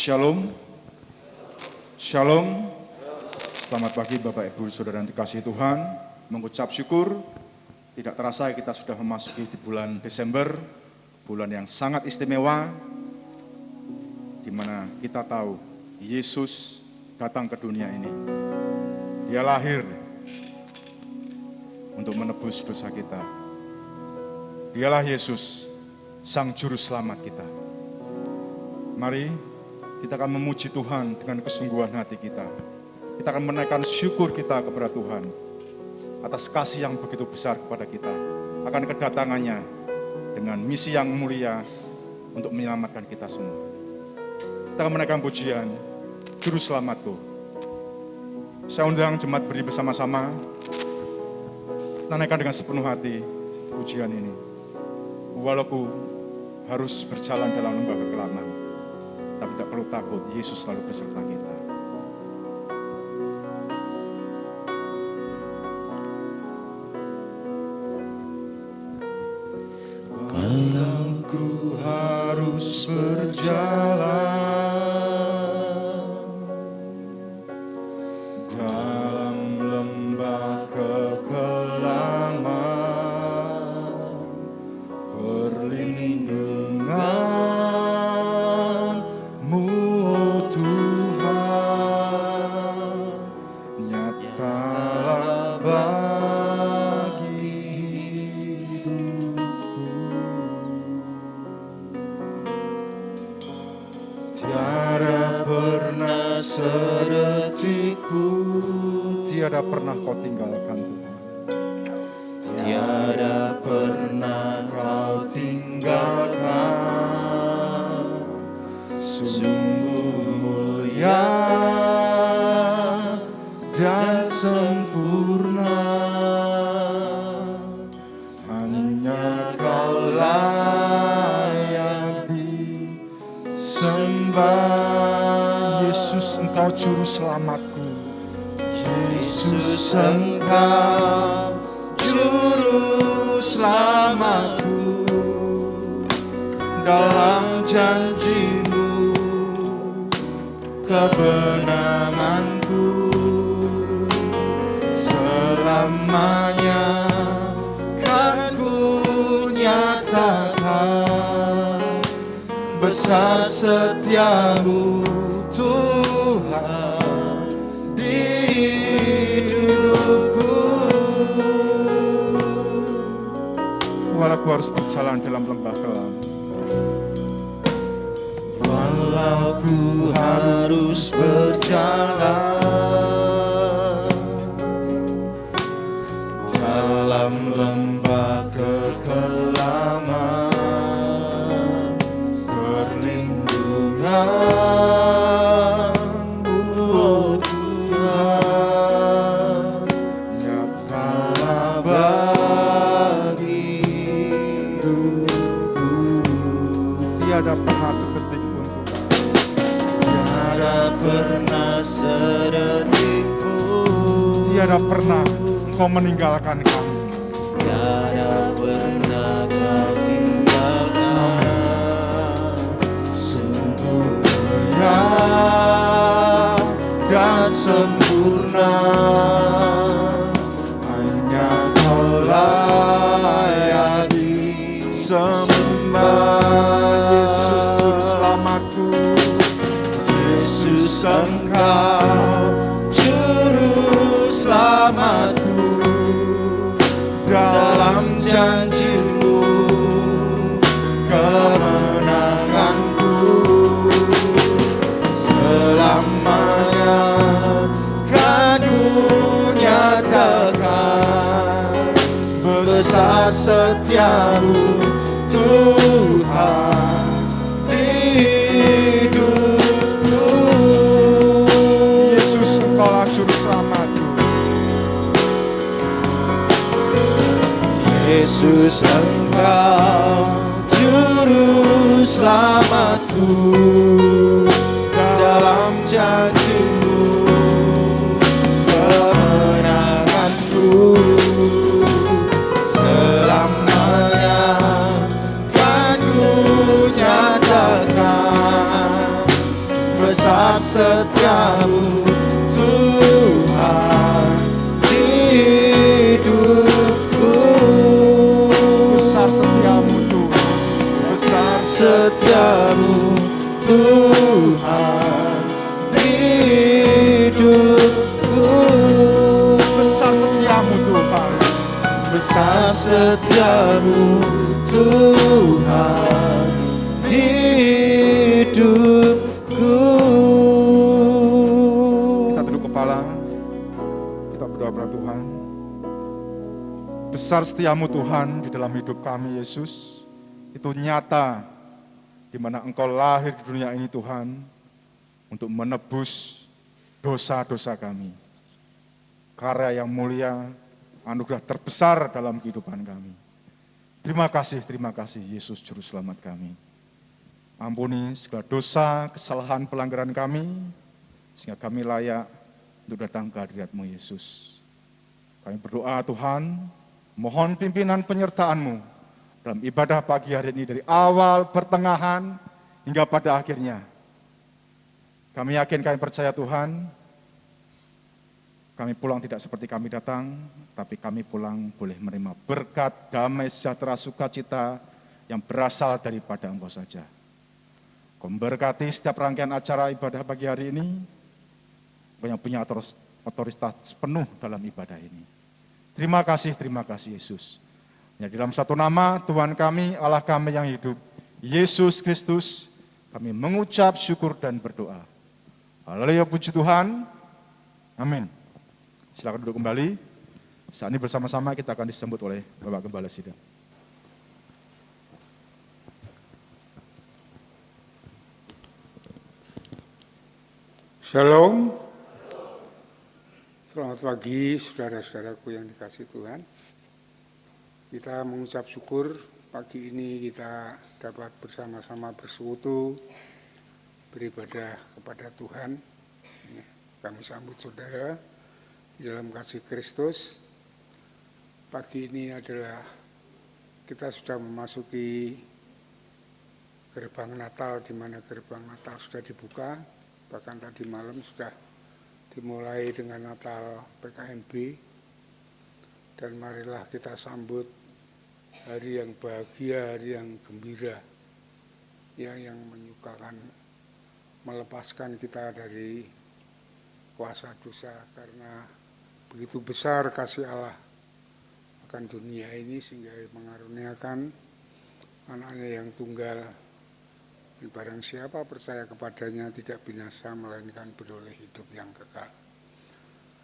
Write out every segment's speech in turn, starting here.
Shalom. Shalom. Selamat pagi Bapak Ibu Saudara yang dikasihi Tuhan. Mengucap syukur, tidak terasa kita sudah memasuki di bulan Desember, bulan yang sangat istimewa, di mana kita tahu Yesus datang ke dunia ini. Dia lahir untuk menebus dosa kita. Dialah Yesus, Sang Juru Selamat kita. Mari kita akan memuji Tuhan dengan kesungguhan hati kita. Kita akan menaikkan syukur kita kepada Tuhan atas kasih yang begitu besar kepada kita, akan kedatangannya dengan misi yang mulia untuk menyelamatkan kita semua. Kita akan menaikkan pujian Juru Selamatku. Saya undang jemaat berdiri bersama-sama, naikkan dengan sepenuh hati pujian ini. Walau ku harus berjalan dalam lembah kekelaman, tapi tidak perlu takut, Yesus selalu beserta kita. Walau ku harus berjalan dalam lembah kekelaman, perlindungan-Mu Tuhan nyatalah bagi hidupku. Tiada pernah sedetik pun, Tiada pernah kau tinggalkan Tuhan. tiada pernah kau tinggalkan. Sungguh mulia dan sempurna, hanya Kau layak disembah. Yesus, Engkau Juru Selamatku. Yesus, Engkau Juru Selamatku. Dalam janji-Mu kebenanganku, selamanya kan ku nyatakan besar setia-Mu Tuhan di hidupku. Walau ku harus berjalan dalam lembah kelam, Walau ku harus berjalan dalam lembah kekelaman, perlindungan-Mu Tuhan nyatalah bagi hidupku. tiada pernah sedetik pun Tuhan. Tiada pernah sedetik pun, Tiada pernah Engkau meninggalkan kami. tiada pernah Kau tinggalkan. Sungguh mulia dan sempurna, hanya Kau layak disembah. Yesus Juru Selamatku. Yesus, Engkau Juru Selamatku. Dalam janji-Mu kemenanganku, selamanya kan ku nyatakan besar setia-Mu Tuhan di hidupku. Yesus, Engkaulah Juru Selamatku. Yesus, Engkau Juru Selamatku. Dalam janji-Mu kemenanganku, selamanya kan ku nyatakan setiamu Tuhan di hidupku. Kita tunduk kepala, kita berdoa kepada Tuhan. Besar setiamu Tuhan di dalam hidup kami Yesus. Itu nyata di mana Engkau lahir di dunia ini Tuhan untuk menebus dosa-dosa kami. Karya yang mulia, anugerah terbesar dalam kehidupan kami. Terima kasih Yesus Juru Selamat kami. Ampuni segala dosa, kesalahan, pelanggaran kami, sehingga kami layak untuk datang ke hadirat-Mu Yesus. Kami berdoa Tuhan, mohon pimpinan penyertaan-Mu dalam ibadah pagi hari ini dari awal, pertengahan, hingga pada akhirnya. Kami yakin, kami percaya Tuhan, kami pulang tidak seperti kami datang, tapi kami pulang boleh menerima berkat, damai, sejahtera, sukacita yang berasal daripada Engkau saja. Kau memberkati setiap rangkaian acara ibadah pagi hari ini, Engkau yang punya otoritas penuh dalam ibadah ini. Terima kasih Yesus. Ya, dalam satu nama Tuhan kami, Allah kami yang hidup, Yesus Kristus, kami mengucap syukur dan berdoa. Haleluya, puji Tuhan. Amin. Silakan duduk kembali. Saat ini bersama-sama kita akan disambut oleh Bapak Gembala Sidang. Shalom. Selamat pagi saudara-saudaraku yang dikasihi Tuhan. Kita mengucap syukur pagi ini kita dapat bersama-sama bersekutu, beribadah kepada Tuhan. Kami sambut saudara di dalam kasih Kristus. Pagi ini adalah kita sudah memasuki gerbang Natal, di mana gerbang Natal sudah dibuka. Bahkan tadi malam sudah dimulai dengan Natal PKMB. Dan marilah kita sambut hari yang bahagia, hari yang gembira, ya, yang menyukakan, melepaskan kita dari kuasa dosa, karena begitu besar kasih Allah akan dunia ini sehingga mengaruniakan anaknya yang tunggal. Dan barang siapa percaya kepadanya tidak binasa, melainkan beroleh hidup yang kekal.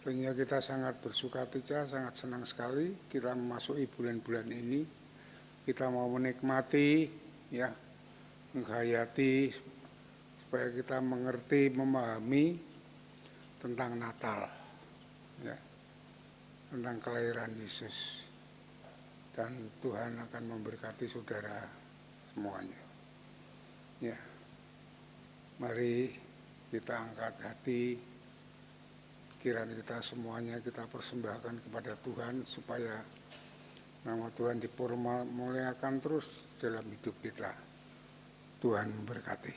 Tentunya kita sangat bersukacita, sangat senang sekali kita memasuki bulan-bulan ini. Kita mau menikmati, ya, menghayati, supaya kita mengerti, memahami tentang Natal, ya, tentang kelahiran Yesus. Dan Tuhan akan memberkati saudara semuanya. Ya, mari kita angkat hati, pikiran kita semuanya kita persembahkan kepada Tuhan supaya nama Tuhan dipermuliakan terus dalam hidup kita. Tuhan memberkati.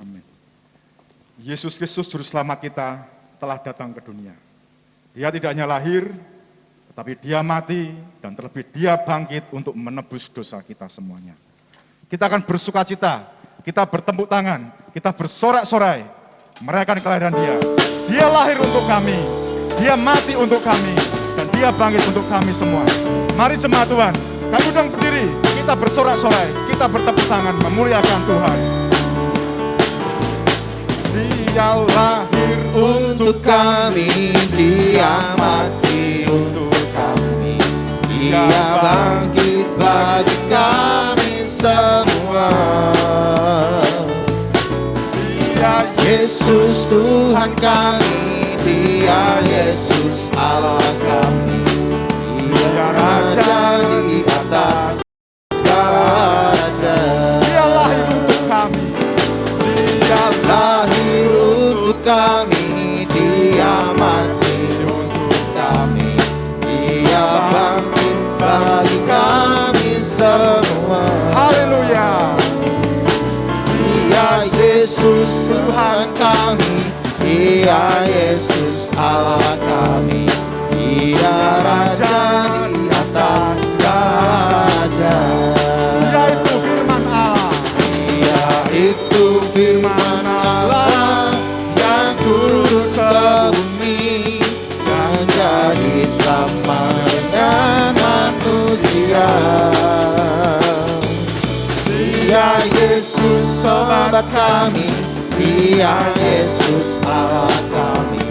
Amin. Yesus Kristus Juru Selamat kita telah datang ke dunia. Dia tidak hanya lahir, tetapi dia mati dan terlebih dia bangkit untuk menebus dosa kita semuanya. Kita akan bersukacita, kita bertepuk tangan, kita bersorak-sorai merayakan kelahiran dia. Dia lahir untuk kami, dia mati untuk kami, dan dia bangkit untuk kami semua. Mari jemaat Tuhan, kami undang berdiri, kita bersorak-sorai, kita bertepuk tangan memuliakan Tuhan. Dia lahir Untuk kami, dia mati untuk kami, dia bangkit bagi kami semua. Dia Yesus Tuhan kami, dia Yesus Allah kami, dia Raja di atas segala raja. Dia lahir untuk kami. Dia Lahir untuk kami, dia mati untuk kami, dia bangkit bagi kami semua. Haleluya. Dia Yesus Tuhan kami, dia Yesus Allah kami, dia Raja di atas segala raja. Dia itu firman Allah. Dia itu firman Allah yang turun ke bumi, yang sahabat kami, Dia Yesus Allah kami,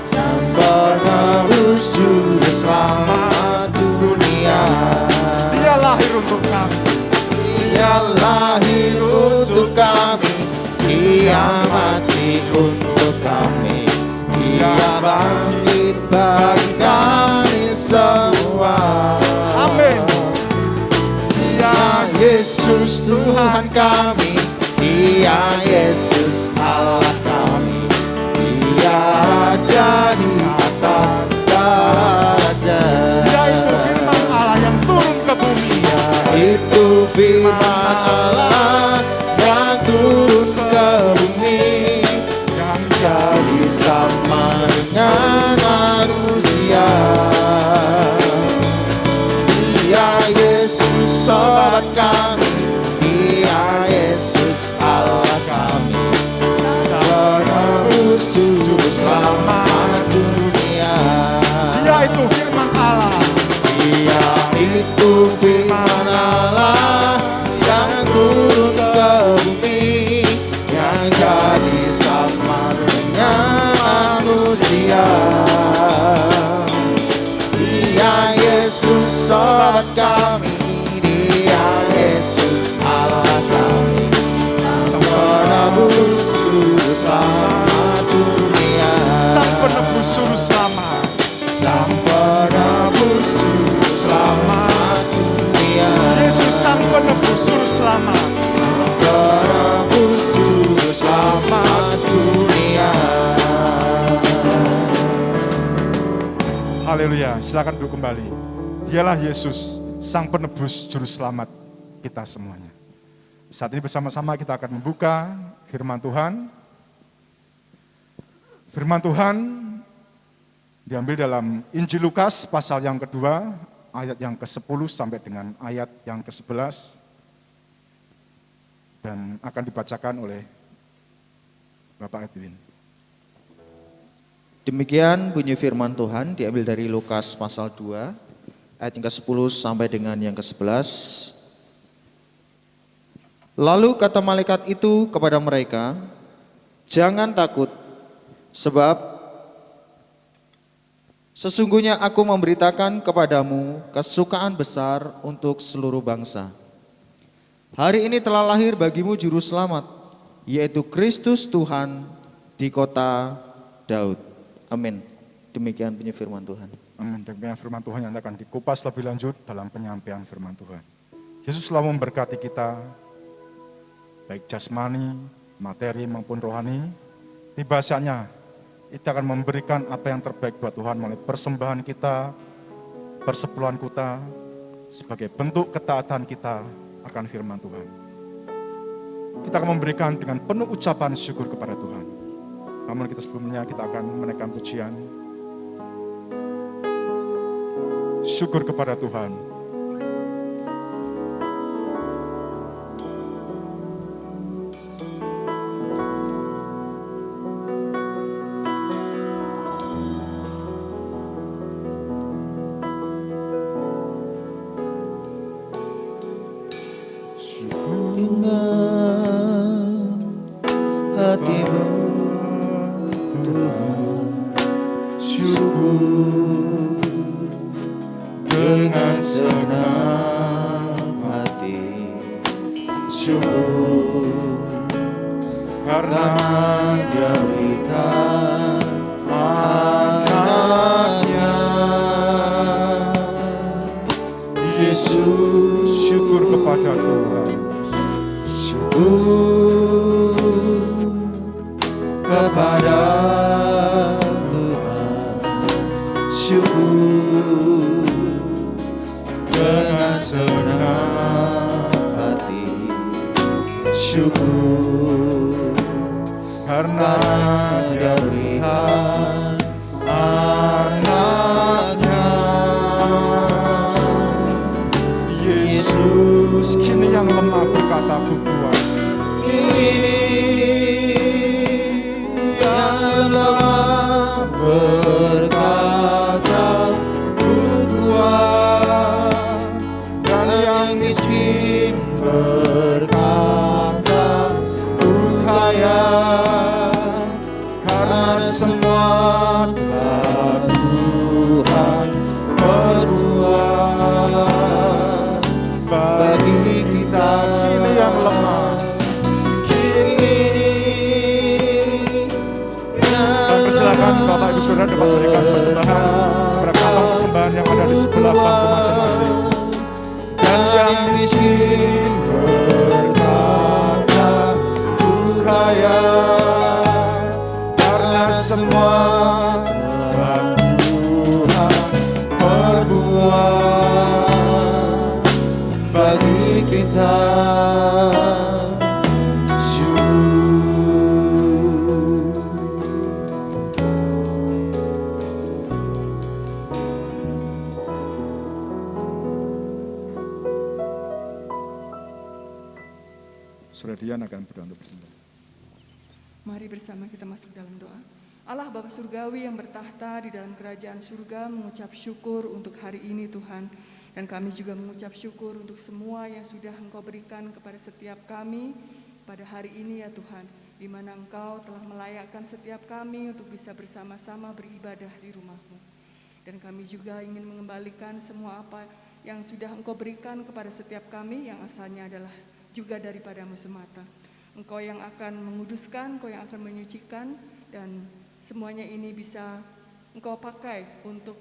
Sang penebus juru selamat dunia. Dia lahir untuk kami, Dia lahir untuk kami, Dia mati untuk kami, Dia bangkit bagi kami semua. amin. Dia Yesus Tuhan kami, Dia Yesus Allah kami, Dia Raja di atas segala raja. Dia itu firman Allah yang turun ke bumi. Itu firman Allah yang turun ke bumi, Yang jadi sama dengan manusia. Dia Yesus sobat kami, Dia Yesus Allah kami, Sang penebus juru selamat dunia. Dia itu firman Allah, Dia itu firman Allah yang turun ke bumi, yang jadi sama dengan manusia. Dia Yesus sobat kami, Dia Yesus Allah kami, Sang penebus juru selamat dunia. Sang penebus juru selamat. Sang penebus juru selamat dunia. Yesus sang penebus juru selamat. Sang penebus juru selamat dunia. Haleluya, silakan duduk kembali. Dialah Yesus, sang penebus juru selamat kita semuanya. Saat ini bersama-sama kita akan membuka firman Tuhan. Firman Tuhan diambil dalam Injil Lukas pasal yang kedua, ayat yang ke-10 sampai dengan ayat yang ke-11. Dan akan dibacakan oleh Bapak Edwin. Demikian bunyi firman Tuhan diambil dari Lukas pasal 2 ayat yang ke-10 sampai dengan yang ke-11. Lalu kata malaikat itu kepada mereka, "Jangan takut, sebab sesungguhnya aku memberitakan kepadamu kesukaan besar untuk seluruh bangsa. Hari ini telah lahir bagimu juru selamat, yaitu Kristus Tuhan di kota Daud." Amin. Demikian bunyi firman Tuhan. Amin. Demikian firman Tuhan yang akan dikupas lebih lanjut dalam penyampaian firman Tuhan. Yesus selalu memberkati kita, baik jasmani, materi maupun rohani. Tiba saatnya kita akan memberikan apa yang terbaik buat Tuhan melalui persembahan kita, persepuluhan kita, sebagai bentuk ketaatan kita akan firman Tuhan. Kita akan memberikan dengan penuh ucapan syukur kepada Tuhan. Namun kita sebelumnya kita akan menaikkan pujian. Syukur kepada Tuhan. Dengan hatimu Tuhan, syukur dengan segenap hati, syukur karena Dia berikan anaknya Yesus. Syukur kepada Tuhan. Syukur kepada Tuhan, syukur dengan segenap hati, syukur karena Dia berikan anaknya Yesus. Kini yang lemah berkata ku kuat. Yang lemah berkata ku kuat, dan yang miskin berkata ku karena semua telah Tuhan perbuat bagi kita. Kini yang lemah, dan persilakan Bapak Ibu Saudara dapat memberikan persembahan kepada kantong persembahan yang ada di sebelah bangku masing-masing. Dan yang miskin berkata, ku kaya, karena semua telah Tuhan perbuat bagi kita. Saudara Dian akan berdoa untuk persembahan. Mari bersama kita masuk dalam doa. Allah Bapa Surgawi yang bertahta di dalam kerajaan surga, mengucap syukur untuk hari ini Tuhan. Dan kami juga mengucap syukur untuk semua yang sudah Engkau berikan kepada setiap kami pada hari ini ya Tuhan. Di mana Engkau telah melayakkan setiap kami untuk bisa bersama-sama beribadah di rumah-Mu. Dan kami juga ingin mengembalikan semua apa yang sudah Engkau berikan kepada setiap kami yang asalnya adalah juga daripada-Mu semata. Engkau yang akan menguduskan, Engkau yang akan menyucikan, dan semuanya ini bisa Engkau pakai untuk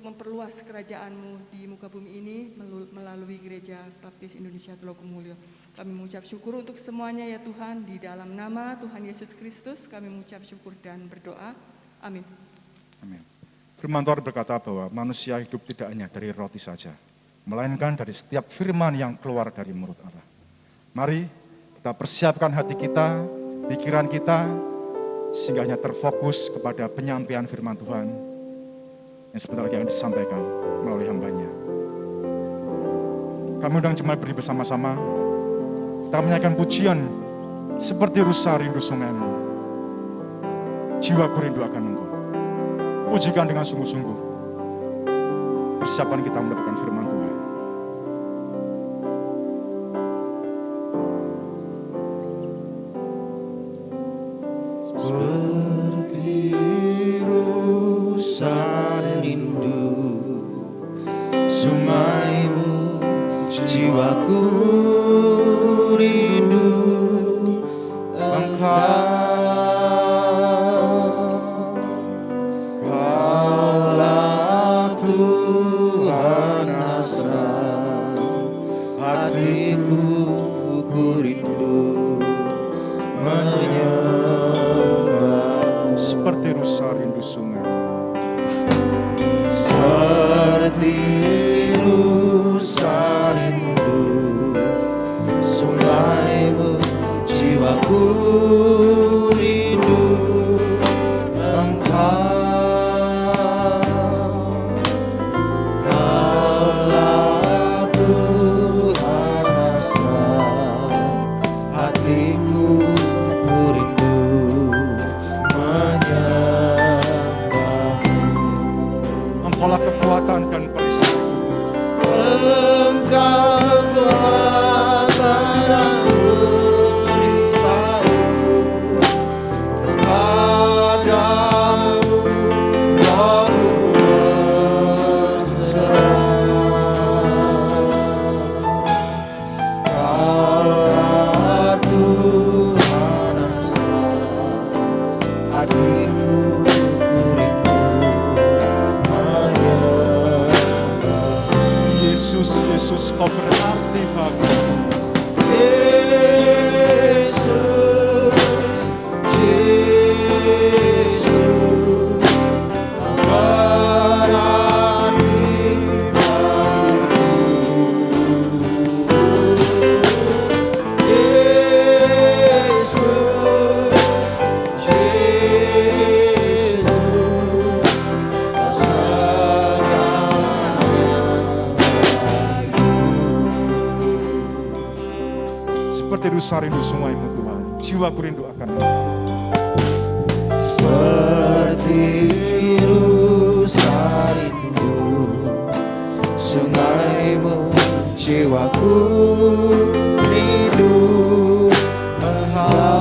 memperluas kerajaan-Mu di muka bumi ini melalui Gereja Baptis Indonesia Tulungagung. Kami mengucap syukur untuk semuanya ya Tuhan, di dalam nama Tuhan Yesus Kristus kami mengucap syukur dan berdoa. Amin. Amin. Firman Tuhan berkata bahwa manusia hidup tidak hanya dari roti saja, melainkan dari setiap firman yang keluar dari mulut Allah. Mari kita persiapkan hati kita, pikiran kita, sehingga hanya terfokus kepada penyampaian firman Tuhan yang sebentar lagi akan disampaikan melalui hambanya. Kami undang jemaat berdiri bersama-sama, kita menyanyikan pujian seperti rusa rindu sungaimu. Jiwaku rindu akan Engkau. Pujikan dengan sungguh-sungguh. Persiapan kita mendapatkan firman Tuhan. Seperti rusa rindu sungaimu, jiwaku rindu Engkau. Kaulah Tuhan hasrat hatiku, ku rindu menyembah. Seperti rusa rindu sungai. Seperti rusa rindu sungaimu, jiwaku rindu Engkau. Kaulah Tuhan hasrat hatiku, ku rindu Engkaulah kekuatan dan perisai. Engkau kekuatan dan perisai, padamu rohku berserah. Kaulah Tuhan hasrat hatiku, ku rindu Yesus, Yesus, Kau berarti bagiku. Yesus, Yesus, Kau berarti bagiku. Yesus, Yesus, Kau Seperti rusa rindu sungaimu Tuhan, jiwaku rindu akan Engkau. Seperti rusa rindu sungaimu, jiwaku rindu Engkau.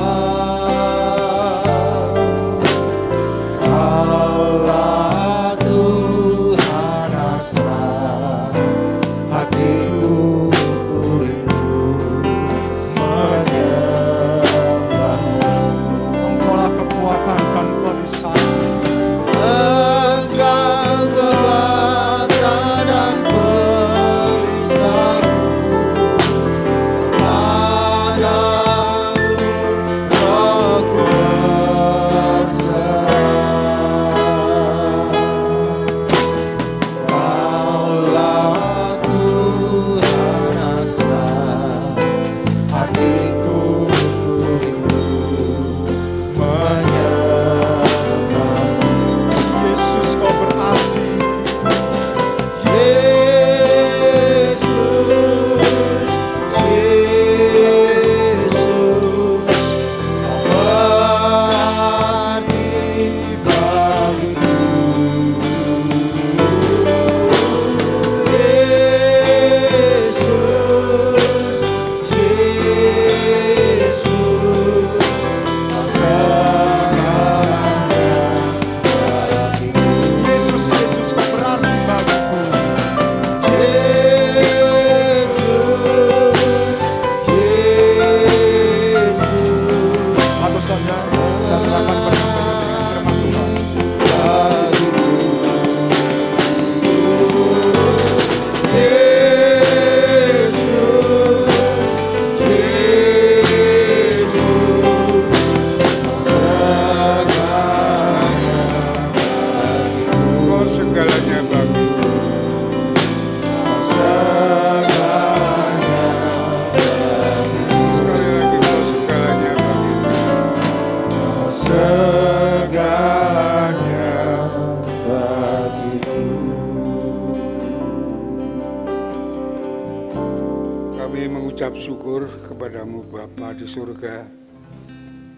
mengucap syukur kepadamu Bapa di surga,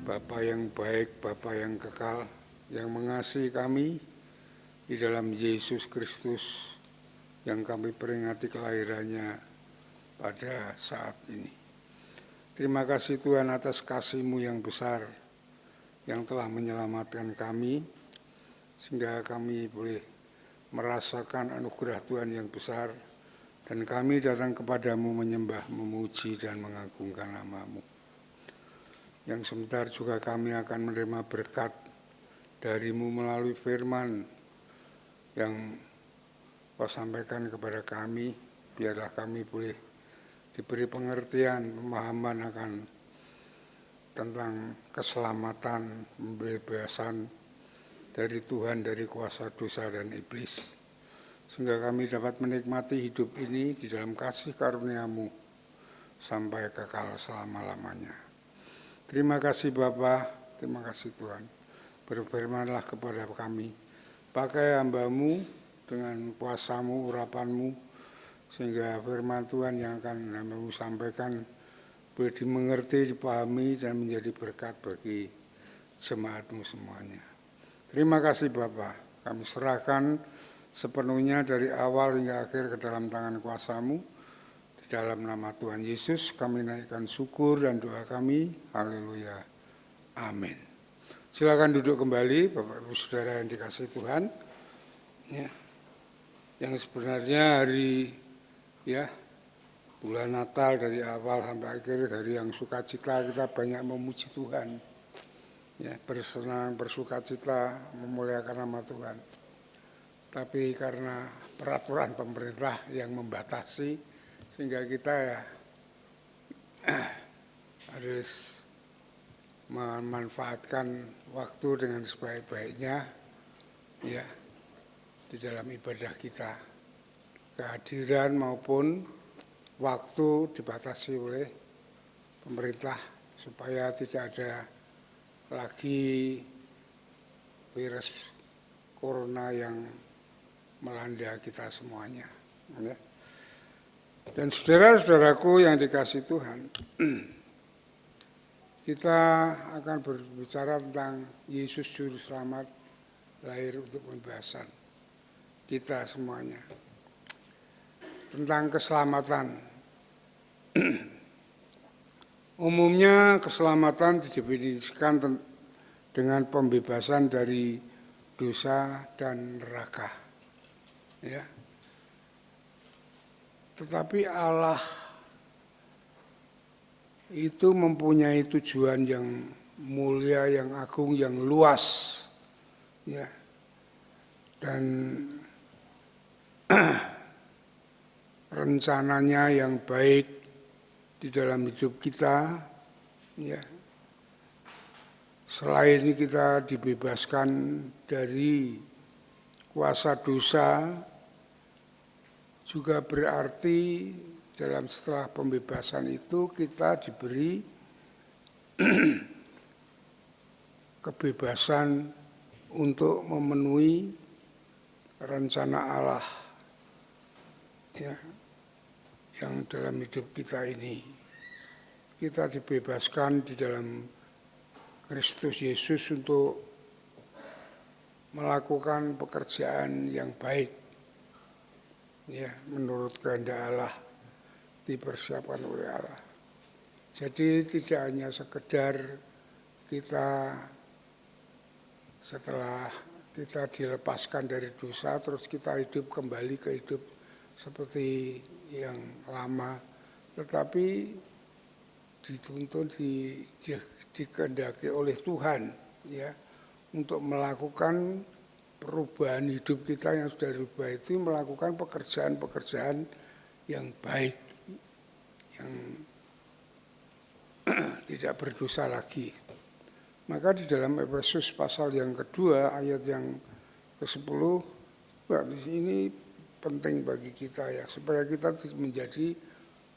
Bapa yang baik, Bapa yang kekal, yang mengasihi kami di dalam Yesus Kristus yang kami peringati kelahirannya pada saat ini. Terima kasih Tuhan atas kasih-Mu yang besar yang telah menyelamatkan kami, sehingga kami boleh merasakan anugerah Tuhan yang besar, dan kami datang kepadamu menyembah, memuji, dan mengagungkan nama-Mu. Yang sebentar juga kami akan menerima berkat dari-Mu melalui firman yang Kau sampaikan kepada kami. Biarlah kami boleh diberi pengertian, pemahaman akan tentang keselamatan, pembebasan dari Tuhan, dari kuasa dosa dan iblis, sehingga kami dapat menikmati hidup ini di dalam kasih karunia-Mu sampai kekal selama-lamanya. Terima kasih Bapa, terima kasih Tuhan. Berfirmanlah kepada kami, pakai hamba-Mu dengan kuasa-Mu, urapan-Mu, sehingga firman Tuhan yang akan hamba-Mu sampaikan boleh dimengerti, dipahami, dan menjadi berkat bagi jemaat-Mu semuanya. Terima kasih Bapa, kami serahkan sepenuhnya dari awal hingga akhir ke dalam tangan kuasa-Mu. Di dalam nama Tuhan Yesus kami naikkan syukur dan doa kami. Haleluya. Amin. Silakan duduk kembali Bapak Ibu Saudara yang dikasihi Tuhan. Ya. Yang sebenarnya hari bulan Natal dari awal sampai akhir, hari yang sukacita, kita banyak memuji Tuhan. Ya, bersenang, bersukacita, memuliakan nama Tuhan. Tapi karena peraturan pemerintah yang membatasi, sehingga kita harus memanfaatkan waktu dengan sebaik-baiknya ya di dalam ibadah kita. Kehadiran maupun waktu dibatasi oleh pemerintah supaya tidak ada lagi virus corona yang melanda kita semuanya. Dan saudara-saudaraku yang dikasihi Tuhan, kita akan berbicara tentang Yesus Juru Selamat lahir untuk pembebasan kita semuanya. Tentang keselamatan. Umumnya keselamatan didefinisikan dengan pembebasan dari dosa dan neraka. Ya. Tetapi Allah itu mempunyai tujuan yang mulia, yang agung, yang luas ya. Dan rencananya yang baik di dalam hidup kita, ya. Selain kita dibebaskan dari kuasa dosa, juga berarti dalam setelah pembebasan itu kita diberi kebebasan untuk memenuhi rencana Allah, ya, yang dalam hidup kita ini. Kita dibebaskan di dalam Kristus Yesus untuk melakukan pekerjaan yang baik, ya, menurut kehendak Allah, dipersiapkan oleh Allah. Jadi tidak hanya sekedar kita setelah kita dilepaskan dari dosa terus kita hidup kembali ke hidup seperti yang lama, tetapi dituntun dikehendaki oleh Tuhan, ya, untuk melakukan perubahan hidup kita yang sudah berubah itu, melakukan pekerjaan-pekerjaan yang baik, yang tidak berdosa lagi. Maka di dalam Efesus pasal yang kedua ayat yang ke-10, ini penting bagi kita, ya, supaya kita menjadi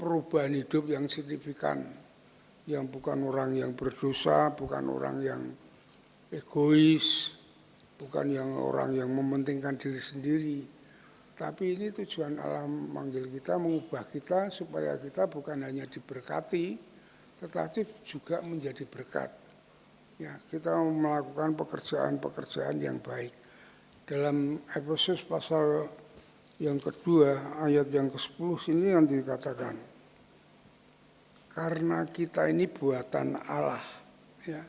perubahan hidup yang signifikan, yang bukan orang yang berdosa, bukan orang yang egois, bukan yang orang yang mementingkan diri sendiri. Tapi ini tujuan Allah manggil kita, mengubah kita supaya kita bukan hanya diberkati, tetapi juga menjadi berkat. Ya, kita melakukan pekerjaan-pekerjaan yang baik. Dalam Efesus pasal yang kedua ayat yang ke-10 sini yang dikatakan, karena kita ini buatan Allah, ya.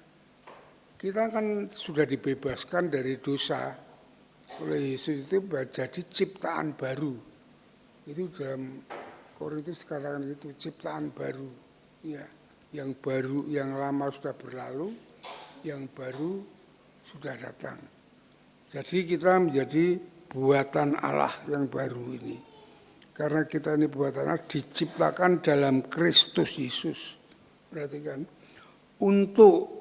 Kita kan sudah dibebaskan dari dosa oleh Yesus, itu jadi ciptaan baru. Itu dalam Korintus dikatakan itu ciptaan baru, ya. Yang baru, yang lama sudah berlalu, yang baru sudah datang. Jadi kita menjadi buatan Allah yang baru ini. Karena kita ini buatan Allah diciptakan dalam Kristus Yesus. Perhatikan, untuk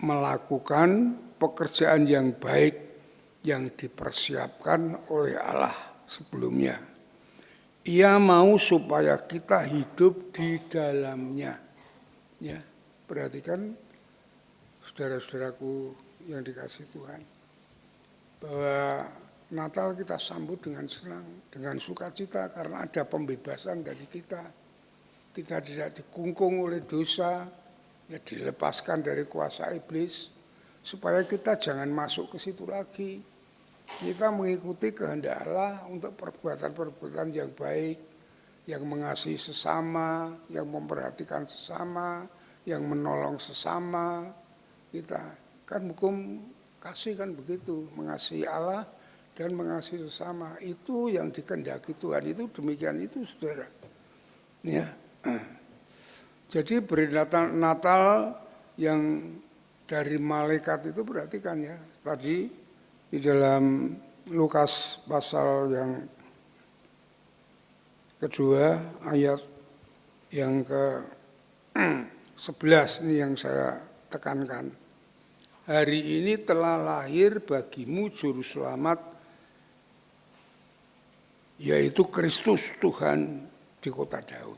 melakukan pekerjaan yang baik yang dipersiapkan oleh Allah sebelumnya. Ia mau supaya kita hidup di dalamnya. Ya, perhatikan saudara-saudaraku yang dikasihi Tuhan, bahwa Natal kita sambut dengan senang, dengan sukacita karena ada pembebasan dari kita. Kita tidak dikungkung oleh dosa, ya, dilepaskan dari kuasa iblis, supaya kita jangan masuk ke situ lagi. Kita mengikuti kehendak Allah untuk perbuatan-perbuatan yang baik, yang mengasihi sesama, yang memperhatikan sesama, yang menolong sesama. Kita kan hukum kasih kan begitu, mengasihi Allah dan mengasihi sesama, itu yang dikehendaki Tuhan, itu demikian itu, saudara. Ya. Jadi beri Natal yang dari malaikat itu, perhatikan ya, tadi di dalam Lukas pasal yang kedua ayat yang ke-11 ini yang saya tekankan. Hari ini telah lahir bagimu juru selamat, yaitu Kristus Tuhan di kota Daud.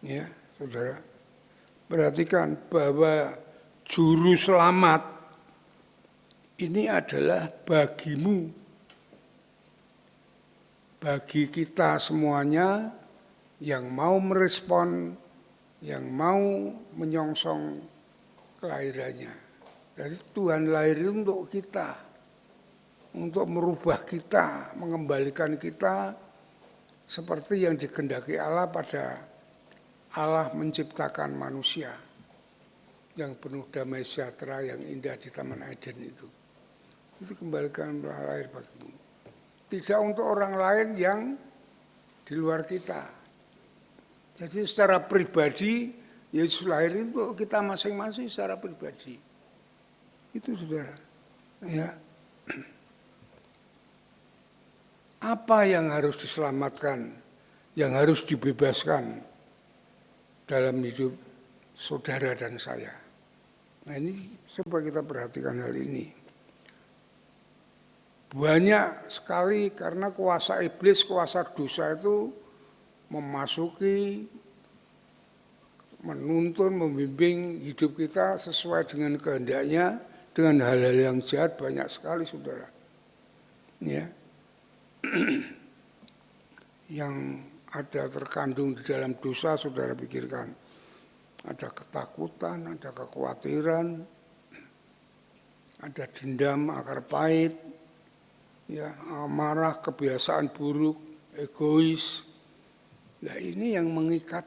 Ya, saudara, perhatikan bahwa juru selamat ini adalah bagimu, bagi kita semuanya yang mau merespon, yang mau menyongsong kelahirannya. Jadi Tuhan lahir untuk kita, untuk merubah kita, mengembalikan kita seperti yang dikehendaki Allah pada Allah menciptakan manusia yang penuh damai sejahtera yang indah di Taman Eden itu. Itu kembalikan lahir bagimu. Tidak untuk orang lain yang di luar kita. Jadi secara pribadi Yesus lahir untuk kita masing-masing secara pribadi. Itu saudara. Ya. Apa yang harus diselamatkan, yang harus dibebaskan dalam hidup saudara dan saya. Nah ini coba kita perhatikan hal ini. Banyak sekali karena kuasa iblis, kuasa dosa itu memasuki, menuntun, membimbing hidup kita sesuai dengan kehendaknya, dengan hal-hal yang jahat banyak sekali saudara. Ya. Yang ada terkandung di dalam dosa, saudara pikirkan. Ada ketakutan, ada kekhawatiran, ada dendam, akar pahit, ya, amarah, kebiasaan buruk, egois. Nah ini yang mengikat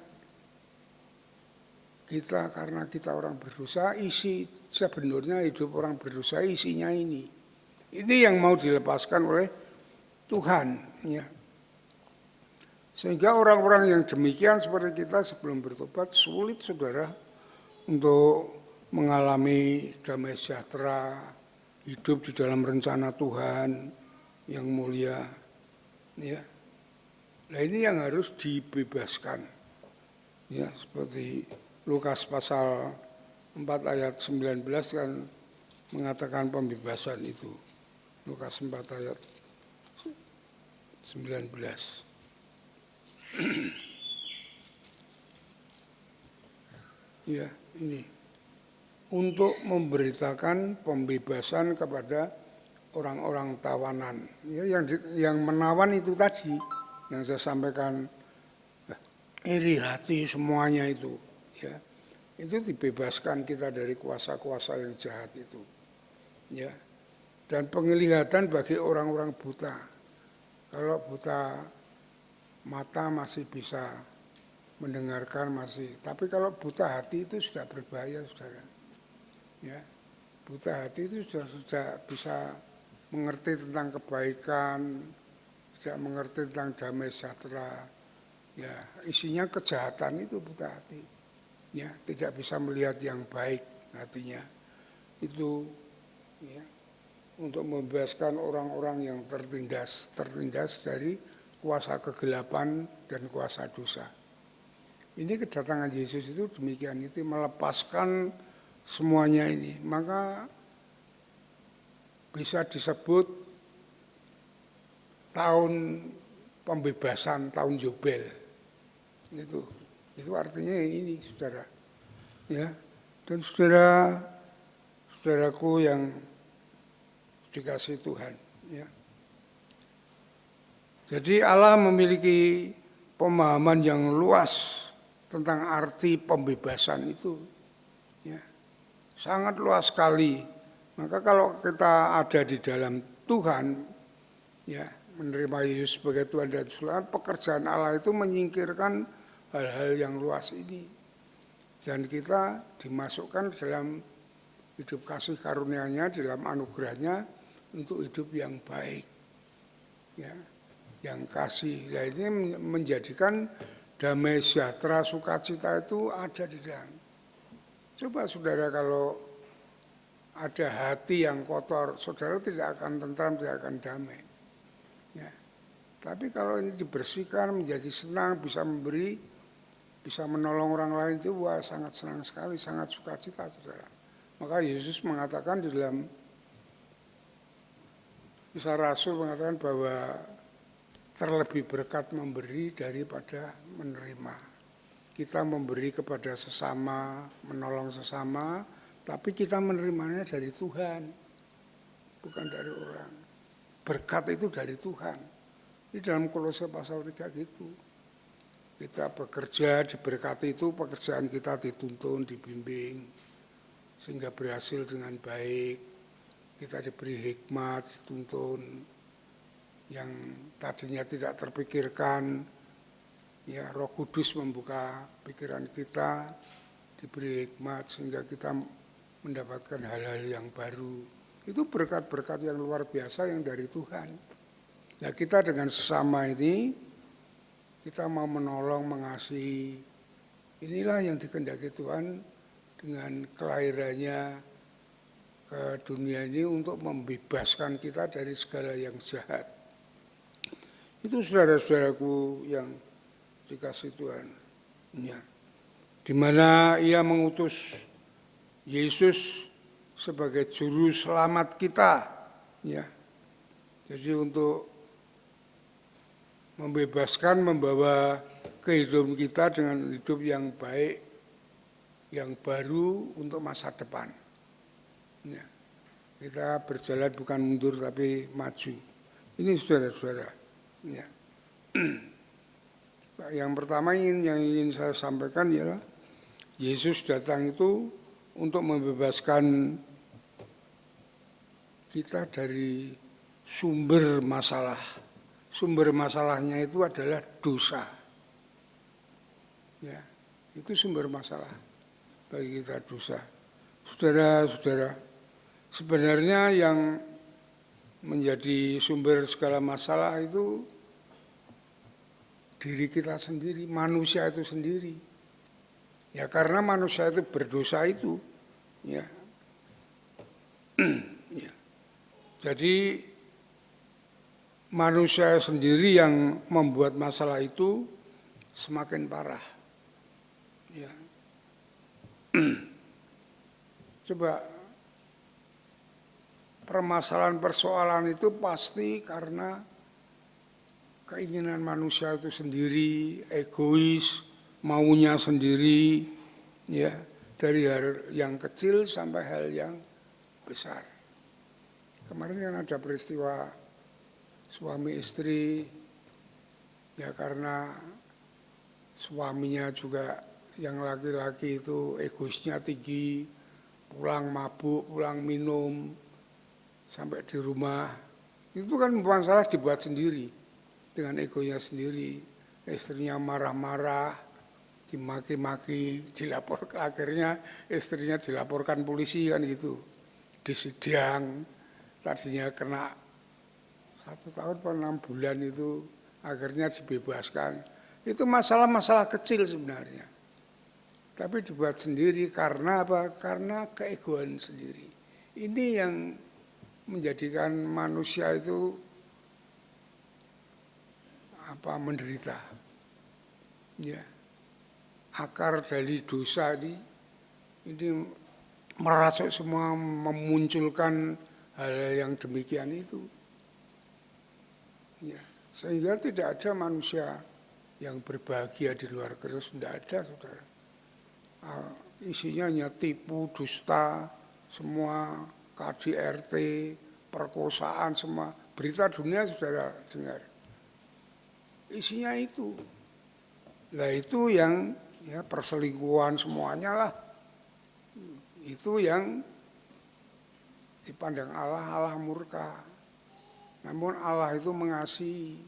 kita karena kita orang berdosa, isi sebenarnya hidup orang berdosa isinya ini. Ini yang mau dilepaskan oleh Tuhan, ya. Sehingga orang-orang yang demikian seperti kita sebelum bertobat sulit saudara untuk mengalami damai sejahtera, hidup di dalam rencana Tuhan yang mulia, ya. Nah ini yang harus dibebaskan, ya, seperti Lukas pasal 4 ayat 19 kan mengatakan pembebasan itu. Lukas 4 ayat 19. Ya, ini untuk memberitakan pembebasan kepada orang-orang tawanan. Ya, yang menawan itu tadi yang saya sampaikan, iri hati semuanya itu, ya. Itu dibebaskan kita dari kuasa-kuasa yang jahat itu. Ya. Dan penglihatan bagi orang-orang buta. Kalau buta mata masih bisa mendengarkan masih, tapi kalau buta hati itu sudah berbahaya saudara. Ya, buta hati itu sudah bisa mengerti tentang kebaikan, tidak mengerti tentang damai sejahtera. Ya, isinya kejahatan itu buta hati. Ya, tidak bisa melihat yang baik hatinya. Itu, ya, untuk membebaskan orang-orang yang tertindas dari kuasa kegelapan dan kuasa dosa. Ini kedatangan Yesus itu demikian, itu melepaskan semuanya ini. Maka bisa disebut tahun pembebasan, tahun Yobel. Itu artinya ini saudara. Ya. Dan saudaraku yang dikasihi Tuhan, ya. Jadi Allah memiliki pemahaman yang luas tentang arti pembebasan itu, ya. Sangat luas sekali. Maka kalau kita ada di dalam Tuhan, ya, menerima Yesus sebagai Tuhan dan Juru, pekerjaan Allah itu menyingkirkan hal-hal yang luas ini. Dan kita dimasukkan dalam hidup kasih karunia-Nya, dalam anugerah-Nya untuk hidup yang baik, ya, yang kasih. Nah, ini menjadikan damai sejahtera, sukacita itu ada di dalam. Coba saudara kalau ada hati yang kotor, saudara tidak akan tentram, tidak akan damai. Ya. Tapi kalau ini dibersihkan, menjadi senang, bisa memberi, bisa menolong orang lain, itu wah sangat senang sekali, sangat sukacita saudara. Maka Yesus mengatakan di dalam Kisah Rasul mengatakan bahwa terlebih berkat memberi daripada menerima. Kita memberi kepada sesama, menolong sesama, tapi kita menerimanya dari Tuhan, bukan dari orang. Berkat itu dari Tuhan. Di dalam Kolose pasal 3 gitu. Kita bekerja, diberkati itu pekerjaan kita dituntun, dibimbing, sehingga berhasil dengan baik. Kita diberi hikmat, dituntun, yang tadinya tidak terpikirkan, ya Roh Kudus membuka pikiran kita, diberi hikmat sehingga kita mendapatkan hal-hal yang baru. Itu berkat-berkat yang luar biasa yang dari Tuhan. Nah kita dengan sesama ini, kita mau menolong, mengasihi. Inilah yang dikehendaki Tuhan dengan kelahirannya ke dunia ini untuk membebaskan kita dari segala yang jahat. Itu saudara-saudaraku yang dikasih Tuhan. Ya. Di mana ia mengutus Yesus sebagai juru selamat kita. Ya. Jadi untuk membebaskan, membawa kehidupan kita dengan hidup yang baik, yang baru untuk masa depan. Ya. Kita berjalan bukan mundur tapi maju. Ini saudara-saudara. Ya. Yang pertama yang ingin saya sampaikan ialah Yesus datang itu untuk membebaskan kita dari sumber masalah. Sumber masalahnya itu adalah dosa. Ya, itu sumber masalah bagi kita, dosa. Saudara-saudara, sebenarnya yang menjadi sumber segala masalah itu diri kita sendiri, manusia itu sendiri. Ya karena manusia itu berdosa itu. Ya. Ya. Jadi manusia sendiri yang membuat masalah itu semakin parah. Ya. Coba persoalan itu pasti karena keinginan manusia itu sendiri, egois, maunya sendiri, ya dari hal yang kecil sampai hal yang besar. Kemarin kan ada peristiwa suami istri, ya karena suaminya juga yang laki-laki itu egoisnya tinggi, pulang mabuk, pulang minum, sampai di rumah, itu kan masalah dibuat sendiri. Dengan egonya sendiri, istrinya marah-marah, dimaki-maki, akhirnya istrinya dilaporkan polisi kan gitu, disidang, tadinya kena 1 tahun per 6 bulan itu, akhirnya dibebaskan. Itu masalah-masalah kecil sebenarnya, tapi dibuat sendiri karena apa? Karena keegoan sendiri. Ini yang menjadikan manusia itu menderita. Ya. Akar dari dosa ini merasuk semua, memunculkan hal yang demikian itu. Ya. Sehingga tidak ada manusia yang berbahagia di luar Kristus, tidak ada, saudara. Isinya hanya tipu, dusta, semua KDRT, perkosaan, semua berita dunia saudara dengar. Isinya itu. Nah itu yang ya perselingkuhan semuanya lah. Itu yang dipandang Allah murka. Namun Allah itu mengasihi.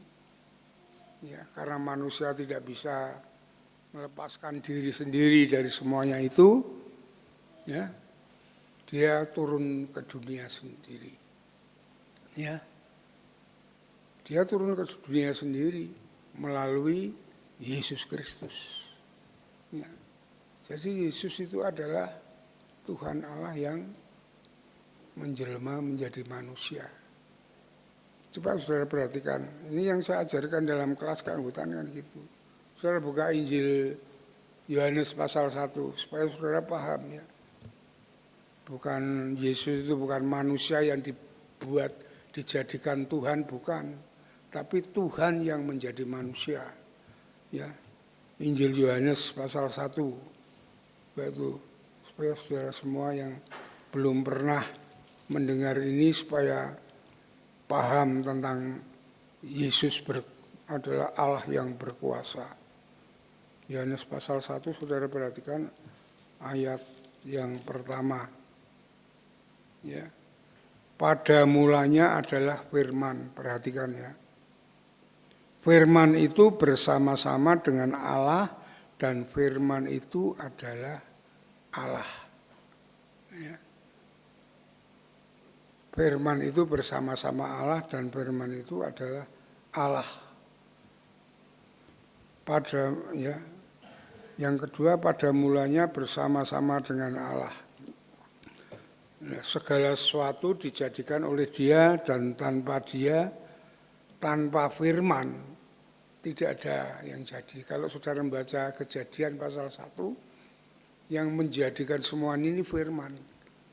Ya, karena manusia tidak bisa melepaskan diri sendiri dari semuanya itu, ya, dia turun ke dunia sendiri. Ya. Dia turun ke dunia sendiri melalui Yesus Kristus. Ya. Jadi Yesus itu adalah Tuhan Allah yang menjelma menjadi manusia. Coba saudara perhatikan, ini yang saya ajarkan dalam kelas keanggotaan kan gitu. Saudara buka Injil Yohanes pasal 1 supaya saudara paham ya. Bukan Yesus itu bukan manusia yang dibuat dijadikan Tuhan, bukan. Tapi Tuhan yang menjadi manusia. Ya. Injil Yohanes pasal 1. Yaitu supaya saudara semua yang belum pernah mendengar ini supaya paham tentang Yesus adalah Allah yang berkuasa. Yohanes pasal 1 saudara perhatikan ayat yang pertama. Ya. Pada mulanya adalah firman, perhatikan ya. Firman itu bersama-sama dengan Allah dan firman itu adalah Allah. Ya. Firman itu bersama-sama Allah dan firman itu adalah Allah. Yang kedua pada mulanya bersama-sama dengan Allah. Nah, segala sesuatu dijadikan oleh Dia dan tanpa Dia, tanpa firman, tidak ada yang jadi. Kalau saudara membaca Kejadian pasal 1, yang menjadikan semua ini firman.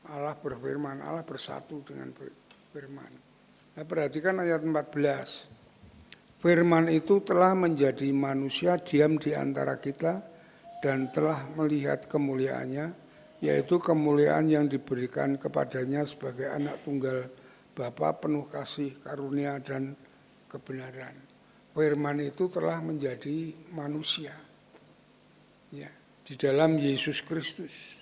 Allah berfirman, Allah bersatu dengan firman. Nah, perhatikan ayat 14. Firman itu telah menjadi manusia, diam di antara kita, dan telah melihat kemuliaannya, yaitu kemuliaan yang diberikan kepadanya sebagai anak tunggal Bapa, penuh kasih, karunia, dan kebenaran. Firman itu telah menjadi manusia, ya, di dalam Yesus Kristus.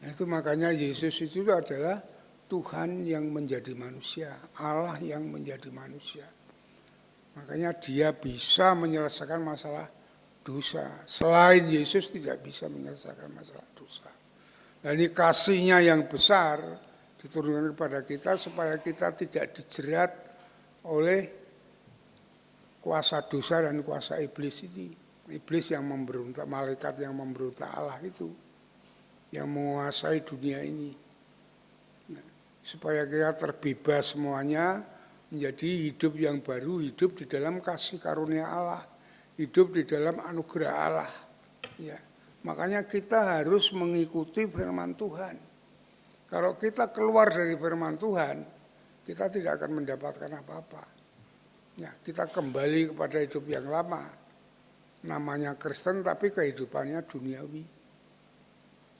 Nah, itu makanya Yesus itu adalah Tuhan yang menjadi manusia, Allah yang menjadi manusia. Makanya Dia bisa menyelesaikan masalah dosa. Selain Yesus tidak bisa menyelesaikan masalah dosa. Dan ini kasih-Nya yang besar diturunkan kepada kita supaya kita tidak dijerat oleh kuasa dosa dan kuasa iblis ini. Iblis yang memberontak, malaikat yang memberontak Allah itu, yang menguasai dunia ini. Nah, supaya kita terbebas semuanya, menjadi hidup yang baru, hidup di dalam kasih karunia Allah, hidup di dalam anugerah Allah. Ya, makanya kita harus mengikuti firman Tuhan. Kalau kita keluar dari firman Tuhan, kita tidak akan mendapatkan apa-apa. Ya, kita kembali kepada hidup yang lama. Namanya Kristen tapi kehidupannya duniawi.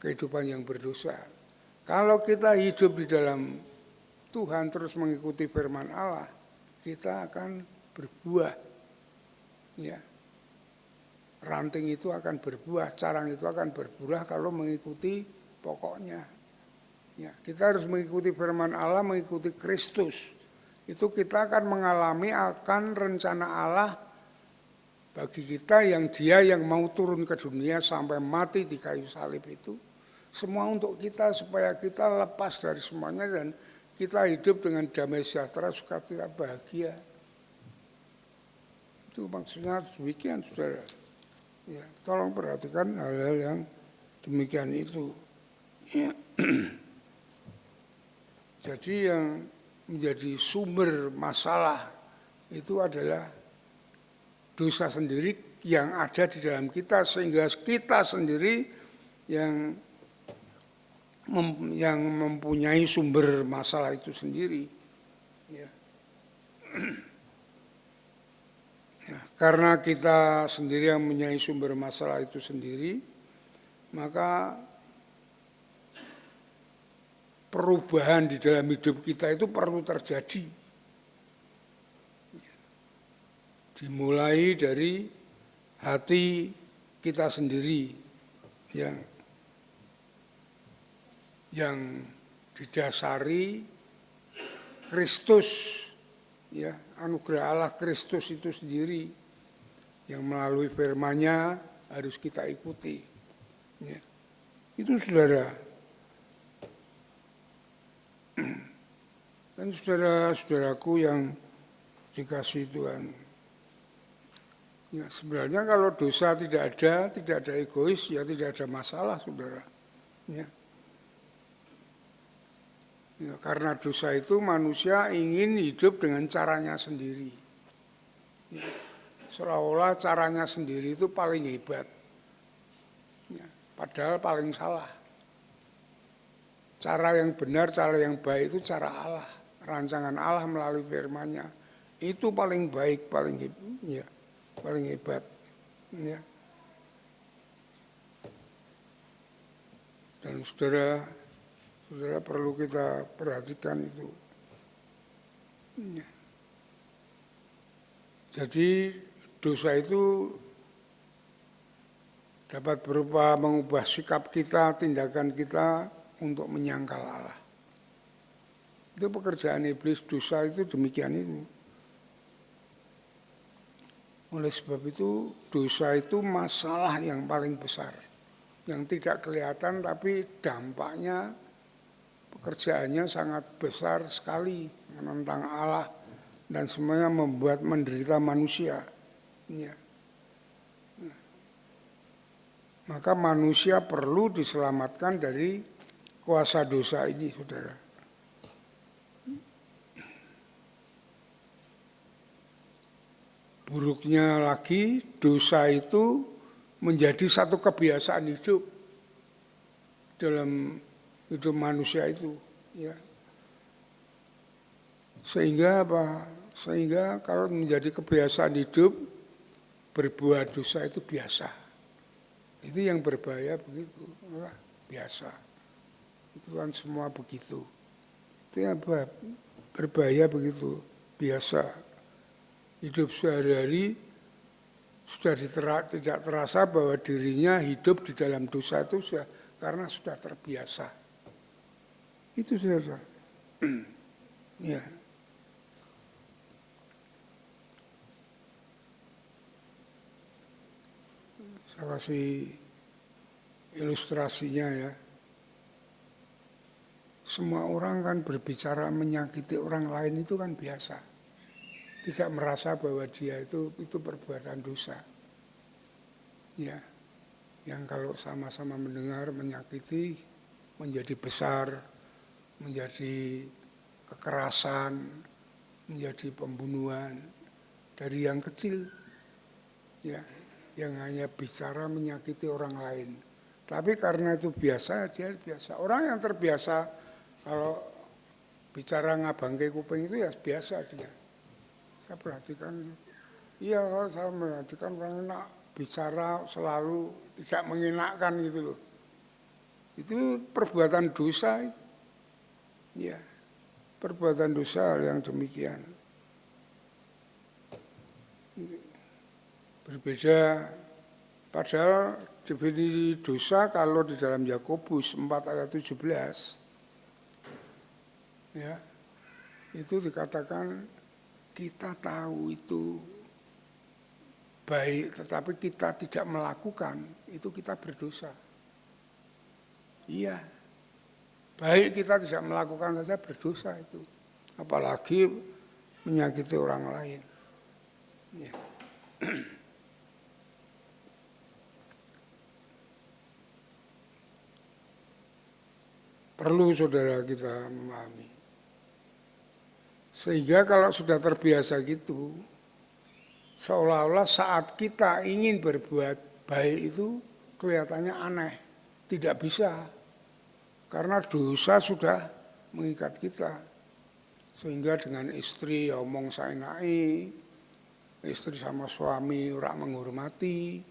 Kehidupan yang berdosa. Kalau kita hidup di dalam Tuhan terus mengikuti firman Allah, kita akan berbuah. Ya. Ranting itu akan berbuah, carang itu akan berbuah kalau mengikuti pokoknya. Ya, kita harus mengikuti firman Allah, mengikuti Kristus. Itu kita akan mengalami akan rencana Allah bagi kita yang Dia yang mau turun ke dunia sampai mati di kayu salib itu. Semua untuk kita supaya kita lepas dari semuanya dan kita hidup dengan damai sejahtera, sukacita, bahagia. Itu maksudnya demikian, saudara. Ya, tolong perhatikan hal-hal yang demikian itu. Ya. Jadi yang menjadi sumber masalah itu adalah dosa sendiri yang ada di dalam kita, sehingga kita sendiri yang mempunyai sumber masalah itu sendiri. Ya. Ya, karena kita sendiri yang mempunyai sumber masalah itu sendiri, maka perubahan di dalam hidup kita itu perlu terjadi. Dimulai dari hati kita sendiri yang didasari Kristus, ya, anugerah Allah Kristus itu sendiri yang melalui firman-Nya harus kita ikuti. Ya. Itu saudara. Dan saudara-saudaraku yang dikasihi Tuhan. Ya, sebenarnya kalau dosa tidak ada egois, ya tidak ada masalah, saudara. Ya. Ya, karena dosa itu manusia ingin hidup dengan caranya sendiri. Ya, seolah-olah caranya sendiri itu paling hebat. Ya, padahal paling salah. Cara yang benar, cara yang baik itu cara Allah. Rancangan Allah melalui firman-Nya. Itu paling baik, paling hebat. Ya. Dan saudara perlu kita perhatikan itu. Ya. Jadi dosa itu dapat berupa mengubah sikap kita, tindakan kita untuk menyangkal Allah. Itu pekerjaan iblis, dosa itu demikian itu. Oleh sebab itu dosa itu masalah yang paling besar. Yang tidak kelihatan tapi dampaknya pekerjaannya sangat besar sekali, menentang Allah dan semuanya membuat menderita manusia. Ya. Maka manusia perlu diselamatkan dari kuasa dosa ini, saudara. Buruknya lagi, dosa itu menjadi satu kebiasaan hidup dalam hidup manusia itu, ya. Sehingga apa? Sehingga kalau menjadi kebiasaan hidup, berbuat dosa itu biasa. Itu yang berbahaya begitu, biasa. Itu kan semua begitu. Itu yang berbahaya begitu, biasa. Hidup sehari-hari sudah tidak terasa bahwa dirinya hidup di dalam dosa itu karena sudah terbiasa. Itu saja. Ya. Saya kasih ilustrasinya ya. Semua orang kan berbicara menyakiti orang lain itu kan biasa. Tidak merasa bahwa dia itu perbuatan dosa. Ya. Yang kalau sama-sama mendengar menyakiti menjadi besar, menjadi kekerasan, menjadi pembunuhan dari yang kecil. Ya, yang hanya bicara menyakiti orang lain. Tapi karena itu biasa, dia biasa. Orang yang terbiasa kalau bicara ngabangke kuping itu ya biasa dia. Saya perhatikan, iya saya perhatikan orang enak bicara selalu tidak mengenakkan gitu loh. Itu perbuatan dosa. Ya, perbuatan dosa yang demikian. Berbeda, padahal definisi dosa kalau di dalam Yakobus 4 ayat 17, ya, itu dikatakan kita tahu itu baik, tetapi kita tidak melakukan, itu kita berdosa. Iya, baik kita tidak melakukan saja berdosa itu, apalagi menyakiti orang lain. Ya. Perlu saudara kita memahami. Sehingga kalau sudah terbiasa gitu, seolah-olah saat kita ingin berbuat baik itu kelihatannya aneh, tidak bisa. Karena dosa sudah mengikat kita. Sehingga dengan istri omong saenake, istri sama suami ora menghormati,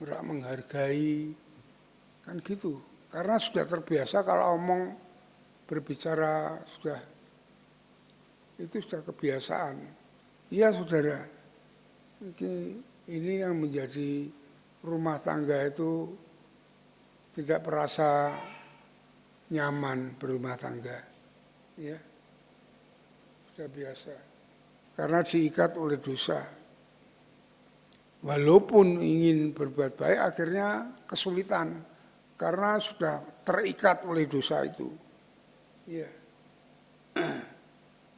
ora menghargai, kan gitu. Karena sudah terbiasa kalau omong berbicara itu sudah kebiasaan. Iya saudara, ini yang menjadi rumah tangga itu tidak merasa nyaman berumah tangga. Ya, sudah biasa. Karena diikat oleh dosa. Walaupun ingin berbuat baik akhirnya kesulitan. Karena sudah terikat oleh dosa itu. Ya.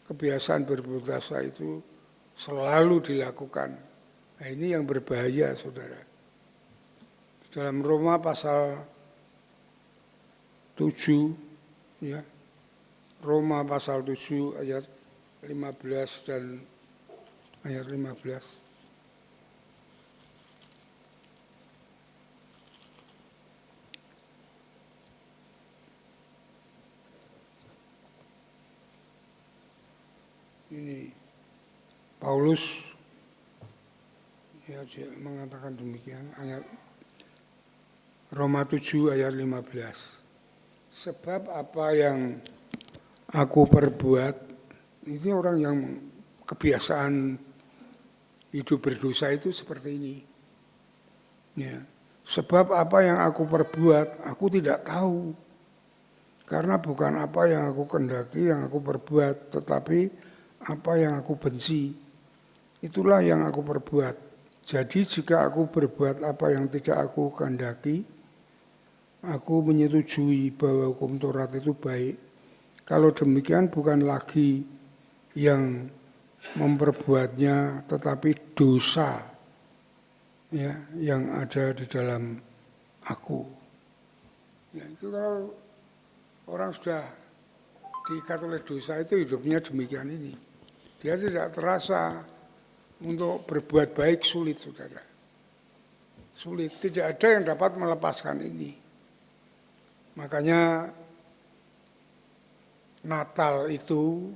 Kebiasaan berbuat dosa itu selalu dilakukan. Nah, ini yang berbahaya, saudara. Dalam Roma pasal 7, ya, Roma pasal 7 ayat 15 dan ayat 15. Ini Paulus ya mengatakan demikian, ayat Roma 7 ayat 15. Sebab apa yang aku perbuat, ini orang yang kebiasaan hidup berdosa itu seperti ini. Ya. Sebab apa yang aku perbuat, aku tidak tahu. Karena bukan apa yang aku kehendaki yang aku perbuat, tetapi apa yang aku benci, itulah yang aku perbuat. Jadi jika aku berbuat apa yang tidak aku kehendaki, aku menyetujui bahwa hukum Taurat itu baik. Kalau demikian bukan lagi yang memperbuatnya, tetapi dosa ya, yang ada di dalam aku. Ya, itu kalau orang sudah diikat oleh dosa itu hidupnya demikian ini. Dia tidak terasa untuk berbuat baik, sulit saudara. Sulit, tidak ada yang dapat melepaskan ini. Makanya Natal itu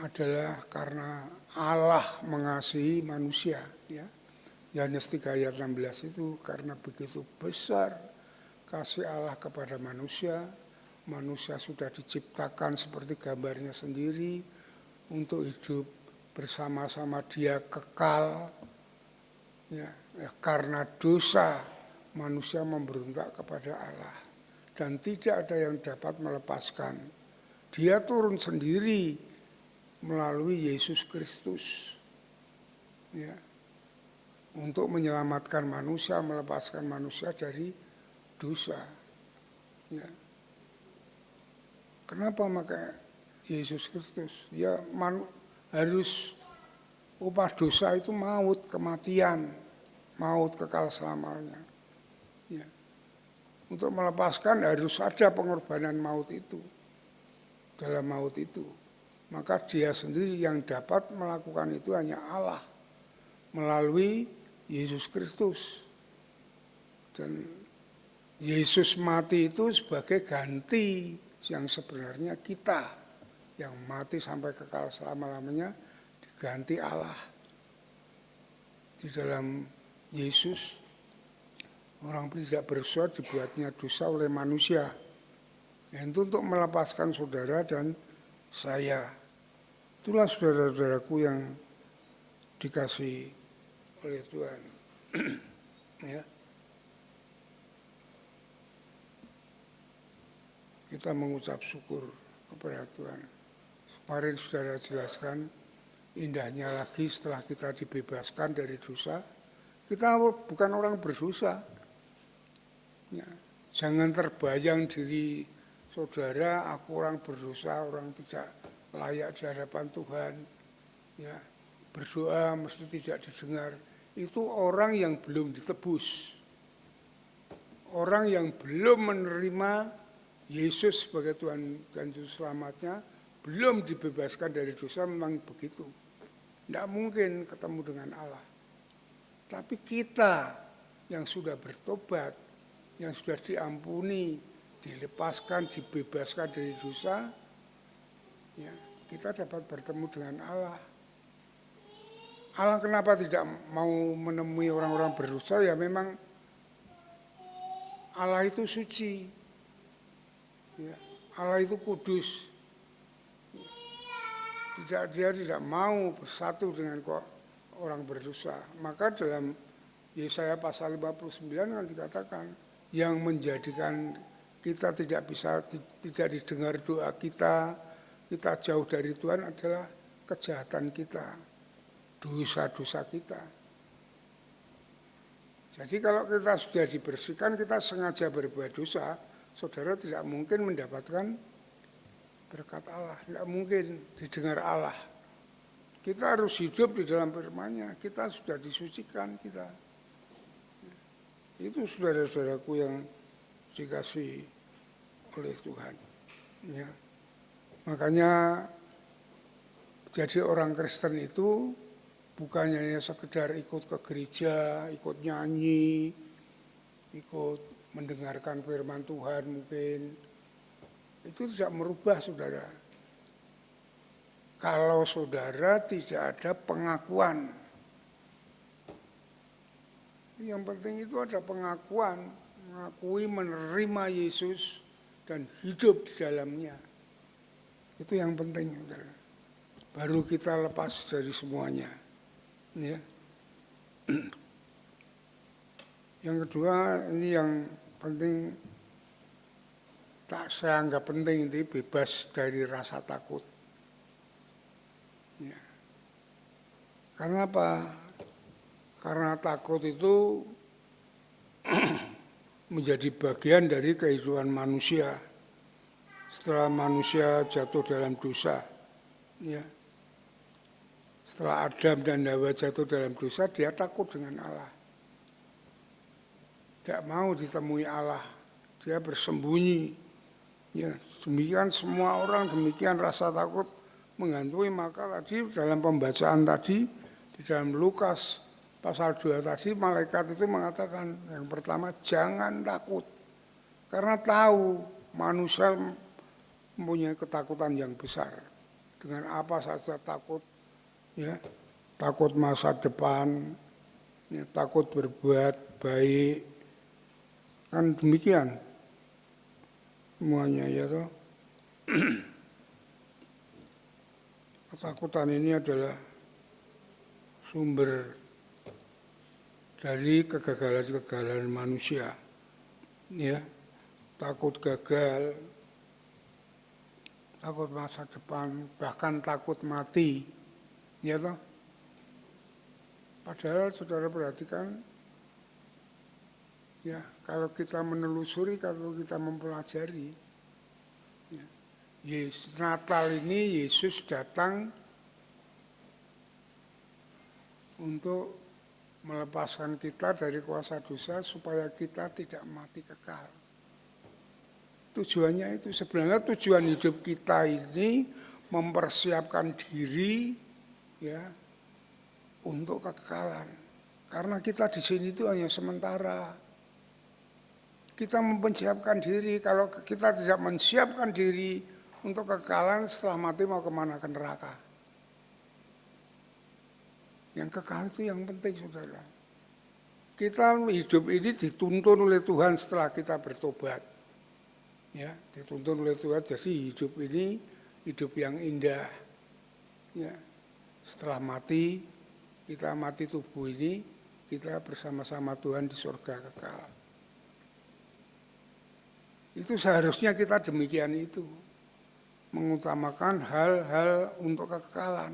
adalah karena Allah mengasihi manusia. Ya. Yohanes 3 ayat 16 itu karena begitu besar kasih Allah kepada manusia. Manusia sudah diciptakan seperti gambarnya sendiri untuk hidup bersama-sama dia kekal. Ya, karena dosa manusia memberontak kepada Allah dan tidak ada yang dapat melepaskan. Dia turun sendiri melalui Yesus Kristus. Ya, untuk menyelamatkan manusia, melepaskan manusia dari dosa. Ya. Kenapa maka Yesus Kristus? Ya harus upah dosa itu maut, kematian, maut kekal selamanya. Ya. Untuk melepaskan harus ada pengorbanan maut itu. Dalam maut itu. Maka dia sendiri yang dapat melakukan itu hanya Allah. Melalui Yesus Kristus. Dan Yesus mati itu sebagai ganti yang sebenarnya kita yang mati sampai kekal selama-lamanya diganti Allah. Di dalam Yesus orang tidak berdosa dibuatnya dosa oleh manusia. Itu untuk melepaskan saudara dan saya. Itulah saudara-saudaraku yang dikasihi oleh Tuhan. Ya. Kita mengucap syukur kepada Tuhan. Kemarin saudara jelaskan indahnya lagi setelah kita dibebaskan dari dosa. Kita bukan orang berdosa. Ya. Jangan terbayang diri saudara, aku orang berdosa, orang tidak layak di hadapan Tuhan. Ya. Berdoa mesti tidak didengar. Itu orang yang belum ditebus. Orang yang belum menerima Yesus sebagai Tuhan dan Juru Selamatnya, belum dibebaskan dari dosa, memang begitu. Tidak mungkin ketemu dengan Allah. Tapi kita yang sudah bertobat, yang sudah diampuni, dilepaskan, dibebaskan dari dosa, ya, kita dapat bertemu dengan Allah. Allah kenapa tidak mau menemui orang-orang berdosa? Ya memang Allah itu suci. Ya, Allah itu kudus. Dia tidak mau bersatu dengan orang berdosa. Maka dalam Yesaya pasal 59 kan dikatakan yang menjadikan kita tidak didengar doa kita jauh dari Tuhan adalah kejahatan kita, dosa-dosa kita. Jadi kalau kita sudah dibersihkan, kita sengaja berbuat dosa, saudara tidak mungkin mendapatkan berkat Allah, tidak mungkin didengar Allah. Kita harus hidup di dalam firman-Nya, kita sudah disucikan kita. Itu saudara-saudaraku yang dikasihi oleh Tuhan. Ya. Makanya jadi orang Kristen itu bukannya hanya sekedar ikut ke gereja, ikut nyanyi, ikut mendengarkan firman Tuhan mungkin, itu tidak merubah saudara. Kalau saudara tidak ada pengakuan, yang penting itu ada pengakuan, mengakui menerima Yesus dan hidup di dalamnya. Itu yang penting saudara. Baru kita lepas dari semuanya. Ya. Yang kedua, ini yang penting, saya anggap penting, itu bebas dari rasa takut. Ya. Karena apa? Karena takut itu menjadi bagian dari kehidupan manusia. Setelah manusia jatuh dalam dosa, ya. Setelah Adam dan Hawa jatuh dalam dosa, dia takut dengan Allah. Tidak mau ditemui Allah, dia bersembunyi. Ya, demikian semua orang, demikian rasa takut menghantui. Maka tadi dalam pembacaan tadi di dalam Lukas pasal 2 tadi, malaikat itu mengatakan yang pertama, jangan takut. Karena tahu manusia mempunyai ketakutan yang besar. Dengan apa saja takut, ya, takut masa depan, ya, takut berbuat baik, kan demikian semuanya, ya toh. Ketakutan ini adalah sumber dari kegagalan-kegagalan manusia, ya, takut gagal, takut masa depan, bahkan takut mati, ya toh. Padahal saudara perhatikan, ya, kalau kita menelusuri, kalau kita mempelajari, ya, Natal ini Yesus datang untuk melepaskan kita dari kuasa dosa supaya kita tidak mati kekal. Tujuannya itu, sebenarnya tujuan hidup kita ini mempersiapkan diri, ya, untuk kekekalan. Karena kita di sini itu hanya sementara. Kita mempersiapkan diri, kalau kita tidak mensiapkan diri untuk kekekalan, setelah mati mau kemana? Ke neraka. Yang kekal itu yang penting, saudara. Kita hidup ini dituntun oleh Tuhan setelah kita bertobat. Ya, dituntun oleh Tuhan, jadi hidup ini hidup yang indah. Ya, setelah mati, kita mati tubuh ini, kita bersama-sama Tuhan di surga kekal. Itu seharusnya kita demikian itu. Mengutamakan hal-hal untuk kekekalan.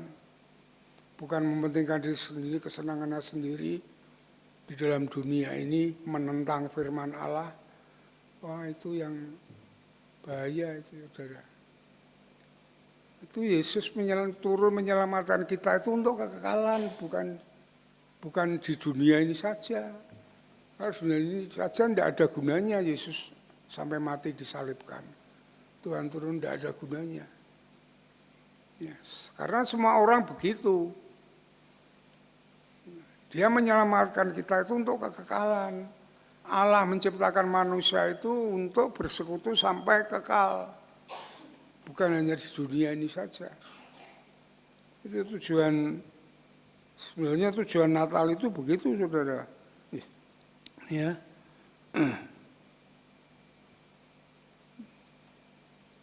Bukan mementingkan diri sendiri, kesenangannya sendiri di dalam dunia ini, menentang firman Allah. Wah, itu yang bahaya itu, saudara. Itu Yesus turun menyelamatkan kita itu untuk kekekalan, bukan di dunia ini saja. Kalau dunia ini saja tidak ada gunanya Yesus sampai mati disalibkan. Tuhan turun tidak ada gunanya. Ya, karena semua orang begitu. Dia menyelamatkan kita itu untuk kekekalan. Allah menciptakan manusia itu untuk bersekutu sampai kekal. Bukan hanya di dunia ini saja. Itu tujuan, sebenarnya tujuan Natal itu begitu, saudara. Ya.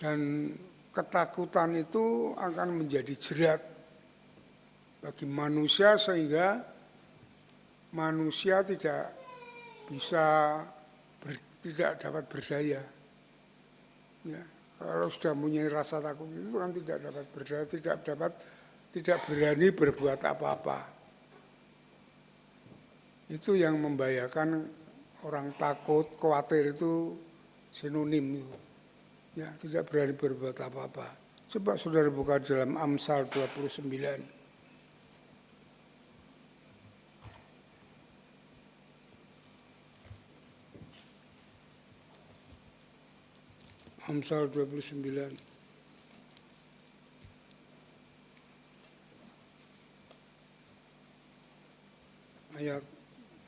Dan ketakutan itu akan menjadi jerat bagi manusia sehingga manusia tidak bisa tidak dapat berdaya. Ya, kalau sudah punya rasa takut itu kan tidak dapat berdaya, tidak berani berbuat apa-apa. Itu yang membahayakan. Orang takut, khawatir itu sinonim itu. Ya, tidak berani berbuat apa-apa. Coba saudara buka dalam Amsal 29. Amsal 29.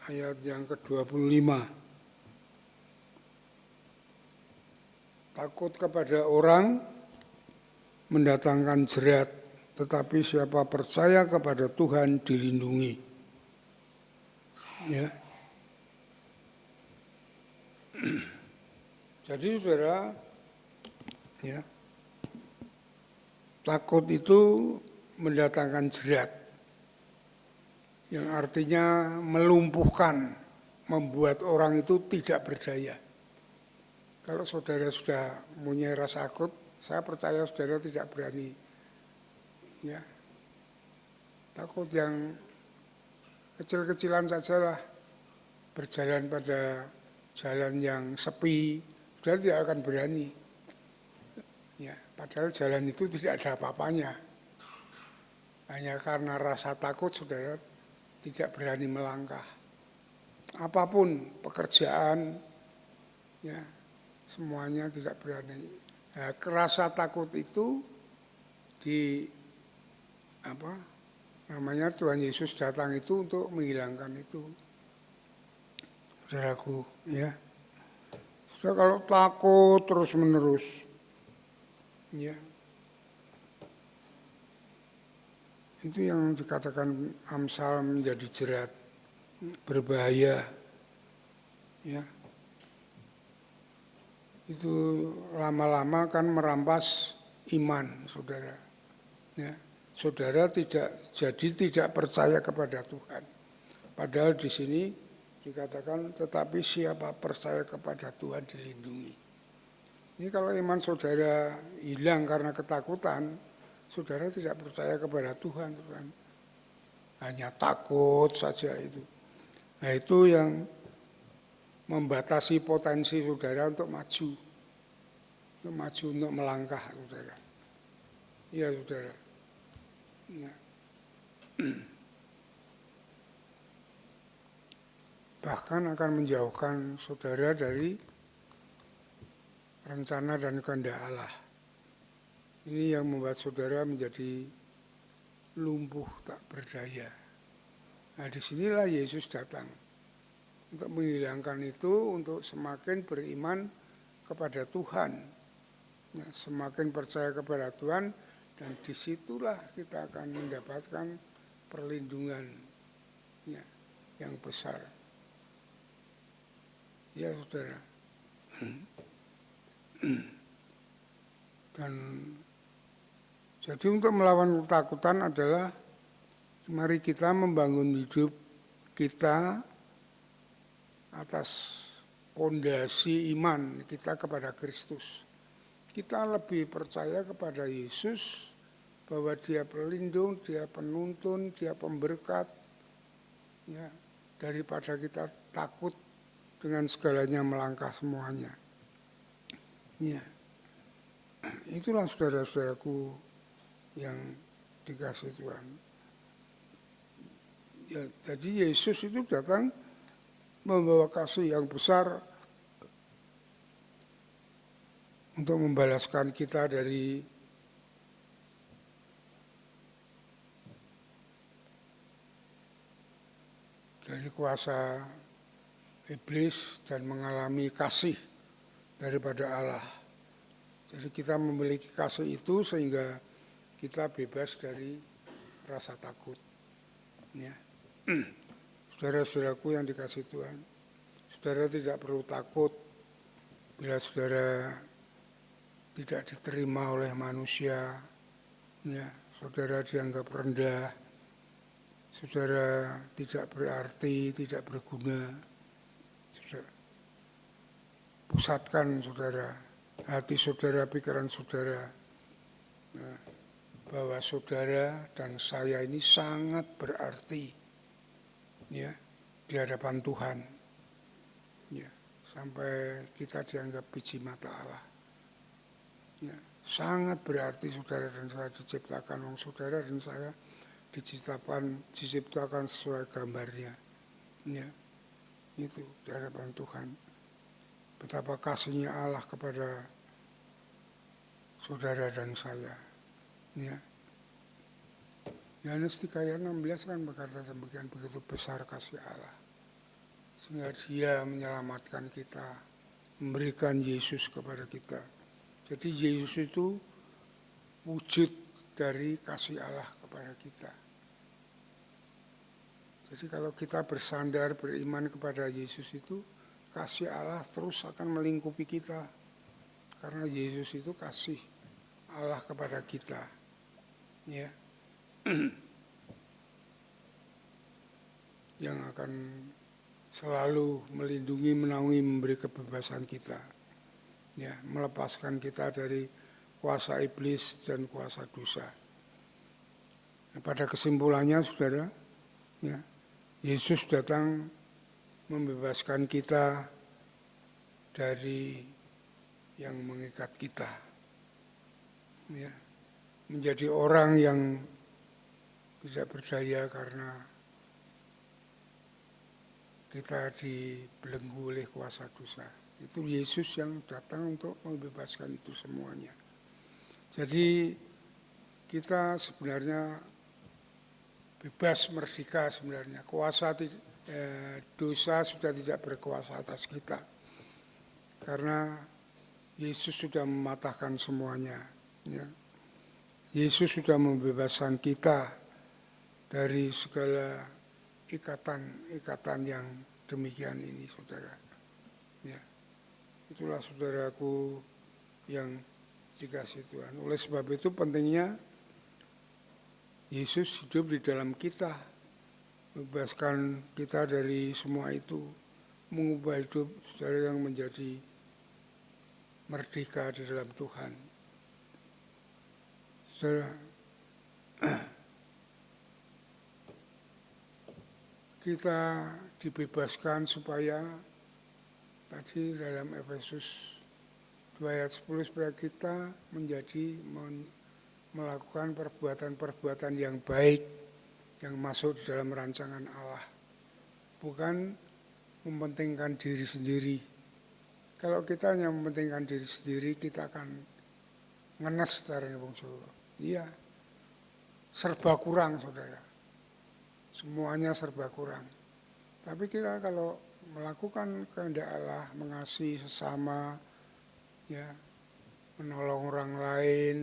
Ayat yang ke-25. Takut kepada orang mendatangkan jerat, tetapi siapa percaya kepada Tuhan dilindungi. Ya. Jadi saudara, ya, takut itu mendatangkan jerat, yang artinya melumpuhkan, membuat orang itu tidak berdaya. Kalau saudara sudah punya rasa takut, saya percaya saudara tidak berani. Ya, takut yang kecil-kecilan sajalah, berjalan pada jalan yang sepi, saudara tidak akan berani. Ya, padahal jalan itu tidak ada apa-apanya. Hanya karena rasa takut saudara tidak berani melangkah. Apapun pekerjaan, ya, semuanya tidak berani. Nah, rasa takut itu namanya Tuhan Yesus datang itu untuk menghilangkan itu. Saudaraku, ya. Saudara kalau takut terus menerus, ya, itu yang dikatakan Amsal menjadi jerat, berbahaya, ya. Itu lama-lama kan merampas iman, saudara. Ya. Saudara tidak percaya kepada Tuhan. Padahal di sini dikatakan tetapi siapa percaya kepada Tuhan dilindungi. Ini kalau iman saudara hilang karena ketakutan, saudara tidak percaya kepada Tuhan. Hanya takut saja itu. Nah itu yang membatasi potensi saudara untuk maju. Untuk melangkah saudara. Iya saudara. Ya. Bahkan akan menjauhkan saudara dari rencana dan kehendak Allah. Ini yang membuat saudara menjadi lumpuh tak berdaya. Nah disinilah Yesus datang untuk menghilangkan itu, untuk semakin beriman kepada Tuhan, ya, semakin percaya kepada Tuhan, dan disitulah kita akan mendapatkan perlindungan, ya, yang besar. Ya saudara. Dan jadi untuk melawan ketakutan adalah mari kita membangun hidup kita atas pondasi iman kita kepada Kristus. Kita lebih percaya kepada Yesus bahwa Dia pelindung, Dia penuntun, Dia pemberkat, ya, daripada kita takut dengan segalanya melangkah semuanya. Ya. Itulah saudara-saudaraku yang dikasih Tuhan. Ya, jadi Yesus itu datang membawa kasih yang besar untuk membalaskan kita dari kuasa iblis dan mengalami kasih daripada Allah. Jadi kita memiliki kasih itu sehingga kita bebas dari rasa takut. Ya. Saudara-saudaraku yang dikasih Tuhan, saudara tidak perlu takut bila saudara tidak diterima oleh manusia, ya, saudara dianggap rendah, saudara tidak berarti, tidak berguna. Pusatkan saudara, hati saudara, pikiran saudara, bahwa saudara dan saya ini sangat berarti, ya, di hadapan Tuhan, ya, sampai kita dianggap biji mata Allah. Ya, sangat berarti saudara dan saya diciptakan, saudara dan saya diciptakan sesuai gambarnya, ya, itu di hadapan Tuhan. Betapa kasihnya Allah kepada saudara dan saya. Ya. Yohanes 3 ayat 16 kan berkata demikian, begitu besar kasih Allah. Sehingga Dia menyelamatkan kita, memberikan Yesus kepada kita. Jadi Yesus itu wujud dari kasih Allah kepada kita. Jadi kalau kita bersandar, beriman kepada Yesus itu, kasih Allah terus akan melingkupi kita. Karena Yesus itu kasih Allah kepada kita. Ya. Yang akan selalu melindungi, menaungi, memberi kebebasan kita. Ya, melepaskan kita dari kuasa iblis dan kuasa dosa. Nah, pada kesimpulannya saudara, ya, Yesus datang membebaskan kita dari yang mengikat kita, ya, menjadi orang yang tidak berdaya karena kita dibelenggu oleh kuasa dosa. Itu Yesus yang datang untuk membebaskan itu semuanya. Jadi kita sebenarnya bebas, merdeka sebenarnya. Dosa sudah tidak berkuasa atas kita. Karena Yesus sudah mematahkan semuanya. Ya. Yesus sudah membebaskan kita dari segala ikatan-ikatan yang demikian ini, saudara. Ya. Itulah saudaraku yang dikasih Tuhan. Oleh sebab itu pentingnya Yesus hidup di dalam kita, membebaskan kita dari semua itu, mengubah hidup saudara yang menjadi merdeka di dalam Tuhan. Saudara, kita dibebaskan supaya tadi dalam Efesus 2 ayat 10 supaya kita melakukan perbuatan-perbuatan yang baik yang masuk di dalam rancangan Allah. Bukan mementingkan diri sendiri. Kalau kita hanya mementingkan diri sendiri, kita akan ngenes caranya bungsu. Iya, serba kurang saudara. Semuanya serba kurang. Tapi kita kalau melakukan kehendak Allah, mengasihi sesama, ya, menolong orang lain,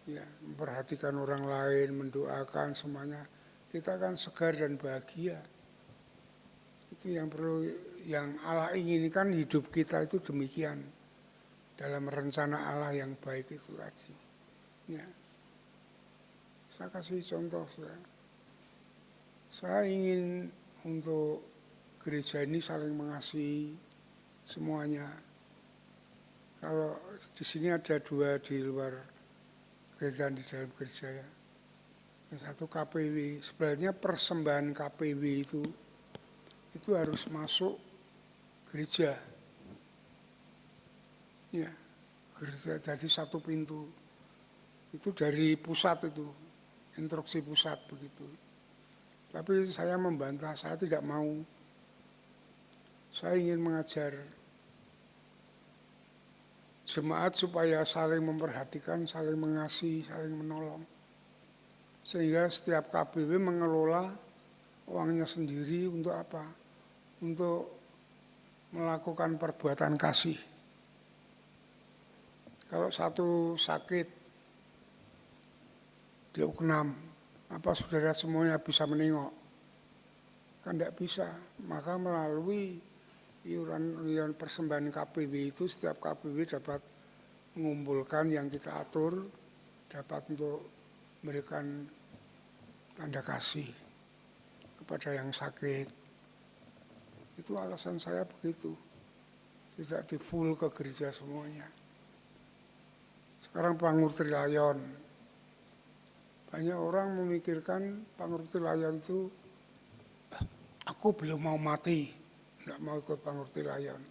ya, memperhatikan orang lain, mendoakan semuanya, kita akan segar dan bahagia. Itu yang perlu, yang Allah inginkan hidup kita itu demikian dalam rencana Allah yang baik itu tadi. Ya. Saya kasih contoh, saya ingin untuk gereja ini saling mengasihi semuanya. Kalau di sini ada 2 di luar gereja, di dalam gereja ya. Yang satu KPW, sebenarnya persembahan KPW itu harus masuk gereja. Ya, gereja jadi satu pintu. Itu dari pusat itu, instruksi pusat begitu. Tapi saya membantah, saya tidak mau. Saya ingin mengajar jemaat supaya saling memperhatikan, saling mengasihi, saling menolong. Sehingga setiap KPW mengelola uangnya sendiri untuk apa? Untuk melakukan perbuatan kasih. Kalau satu sakit di U6, apa saudara semuanya bisa menengok? Kan tidak bisa. Maka melalui iuran persembahan KPW itu, setiap KPW dapat mengumpulkan yang kita atur, dapat untuk memberikan tanda kasih kepada yang sakit. Itu alasan saya begitu. Tidak di full ke gereja semuanya. Sekarang Pangurti Layon. Banyak orang memikirkan Pangurti Layon itu, aku belum mau mati, tidak mau ikut Pangurti Layon.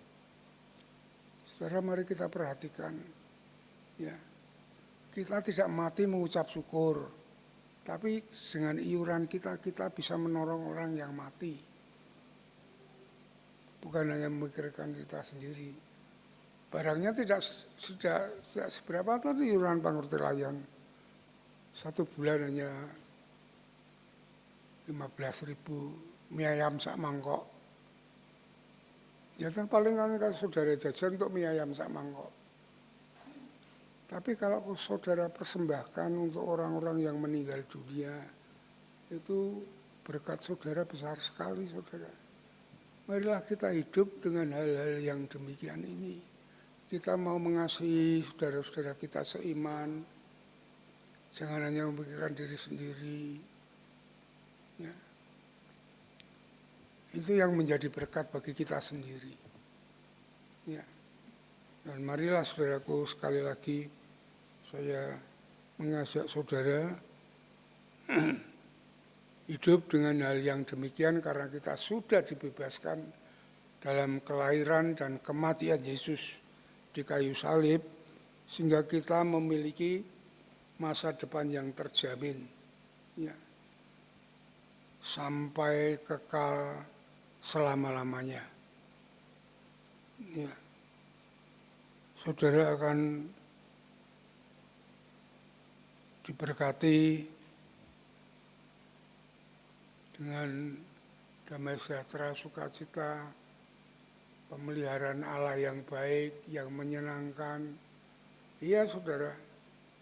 Saudara, mari kita perhatikan. Ya, kita tidak mati mengucap syukur. Tapi dengan iuran kita bisa menolong orang yang mati. Bukan hanya memikirkan kita sendiri. Barangnya tidak seberapa tadi iuran Pangurti Layon. 1 bulan hanya 15.000 mie ayam sak mangkok. Ya kan paling kan saudara jajan untuk mie ayam sak mangkok. Tapi kalau saudara persembahkan untuk orang-orang yang meninggal dunia, itu berkat saudara besar sekali saudara. Marilah kita hidup dengan hal-hal yang demikian ini. Kita mau mengasihi saudara-saudara kita seiman, jangan hanya memikirkan diri sendiri. Ya. Itu yang menjadi berkat bagi kita sendiri. Ya. Dan marilah saudaraku, sekali lagi saya mengajak saudara hidup dengan hal yang demikian karena kita sudah dibebaskan dalam kelahiran dan kematian Yesus di kayu salib, sehingga kita memiliki masa depan yang terjamin. Ya. Sampai kekal selama-lamanya. Ya. Saudara akan diberkati dengan damai sejahtera, sukacita, pemeliharaan Allah yang baik, yang menyenangkan. Iya saudara,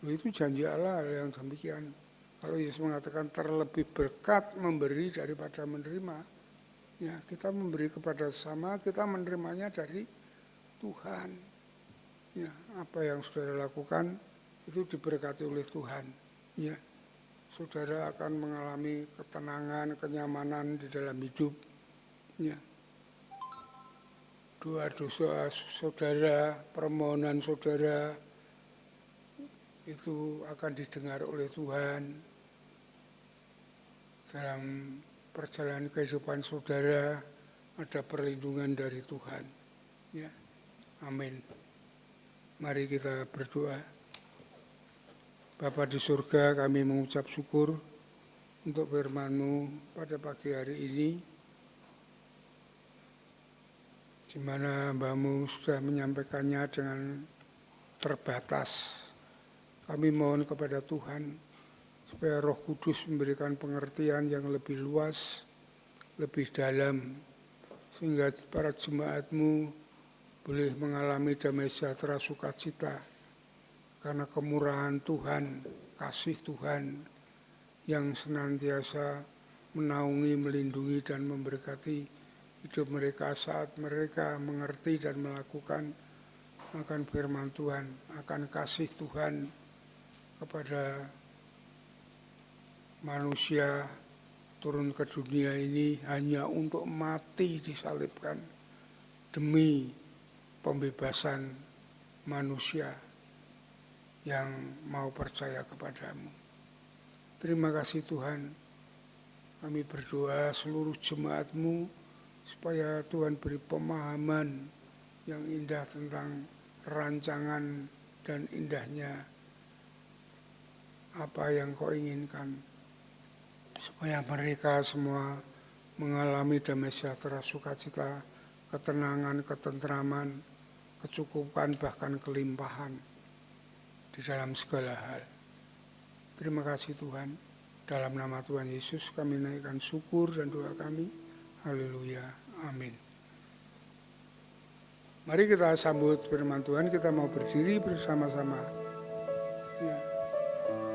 itu janji Allah yang demikian. Kalau Yesus mengatakan terlebih berkat memberi daripada menerima, ya kita memberi kepada sesama, kita menerimanya dari Tuhan. Ya, apa yang saudara lakukan itu diberkati oleh Tuhan. Ya, saudara akan mengalami ketenangan, kenyamanan di dalam hidup. Ya. Doa-doa saudara, permohonan saudara itu akan didengar oleh Tuhan. Dalam perjalanan kehidupan saudara ada perlindungan dari Tuhan. Ya. Amin. Mari kita berdoa. Bapa di surga, kami mengucap syukur untuk firman-Mu pada pagi hari ini, di mana Hamba-Mu sudah menyampaikannya dengan terbatas. Kami mohon kepada Tuhan, supaya Roh Kudus memberikan pengertian yang lebih luas, lebih dalam, sehingga para jemaat-Mu boleh mengalami damai sejahtera sukacita karena kemurahan Tuhan, kasih Tuhan yang senantiasa menaungi, melindungi dan memberkati hidup mereka saat mereka mengerti dan melakukan akan firman Tuhan, akan kasih Tuhan kepada manusia turun ke dunia ini hanya untuk mati disalibkan demi pembebasan manusia yang mau percaya kepadamu. Terima kasih Tuhan. Kami berdoa seluruh jemaat-Mu supaya Tuhan beri pemahaman yang indah tentang rancangan dan indahnya apa yang Kau inginkan. Supaya mereka semua mengalami damai sejahtera, sukacita, ketenangan, ketentraman, kecukupan, bahkan kelimpahan di dalam segala hal. Terima kasih Tuhan. Dalam nama Tuhan Yesus kami naikkan syukur dan doa kami. Haleluya. Amin. Mari kita sambut firman Tuhan. Kita mau berdiri bersama-sama. Ya.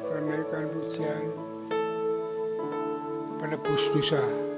Kita naikkan pujian penebus dosa.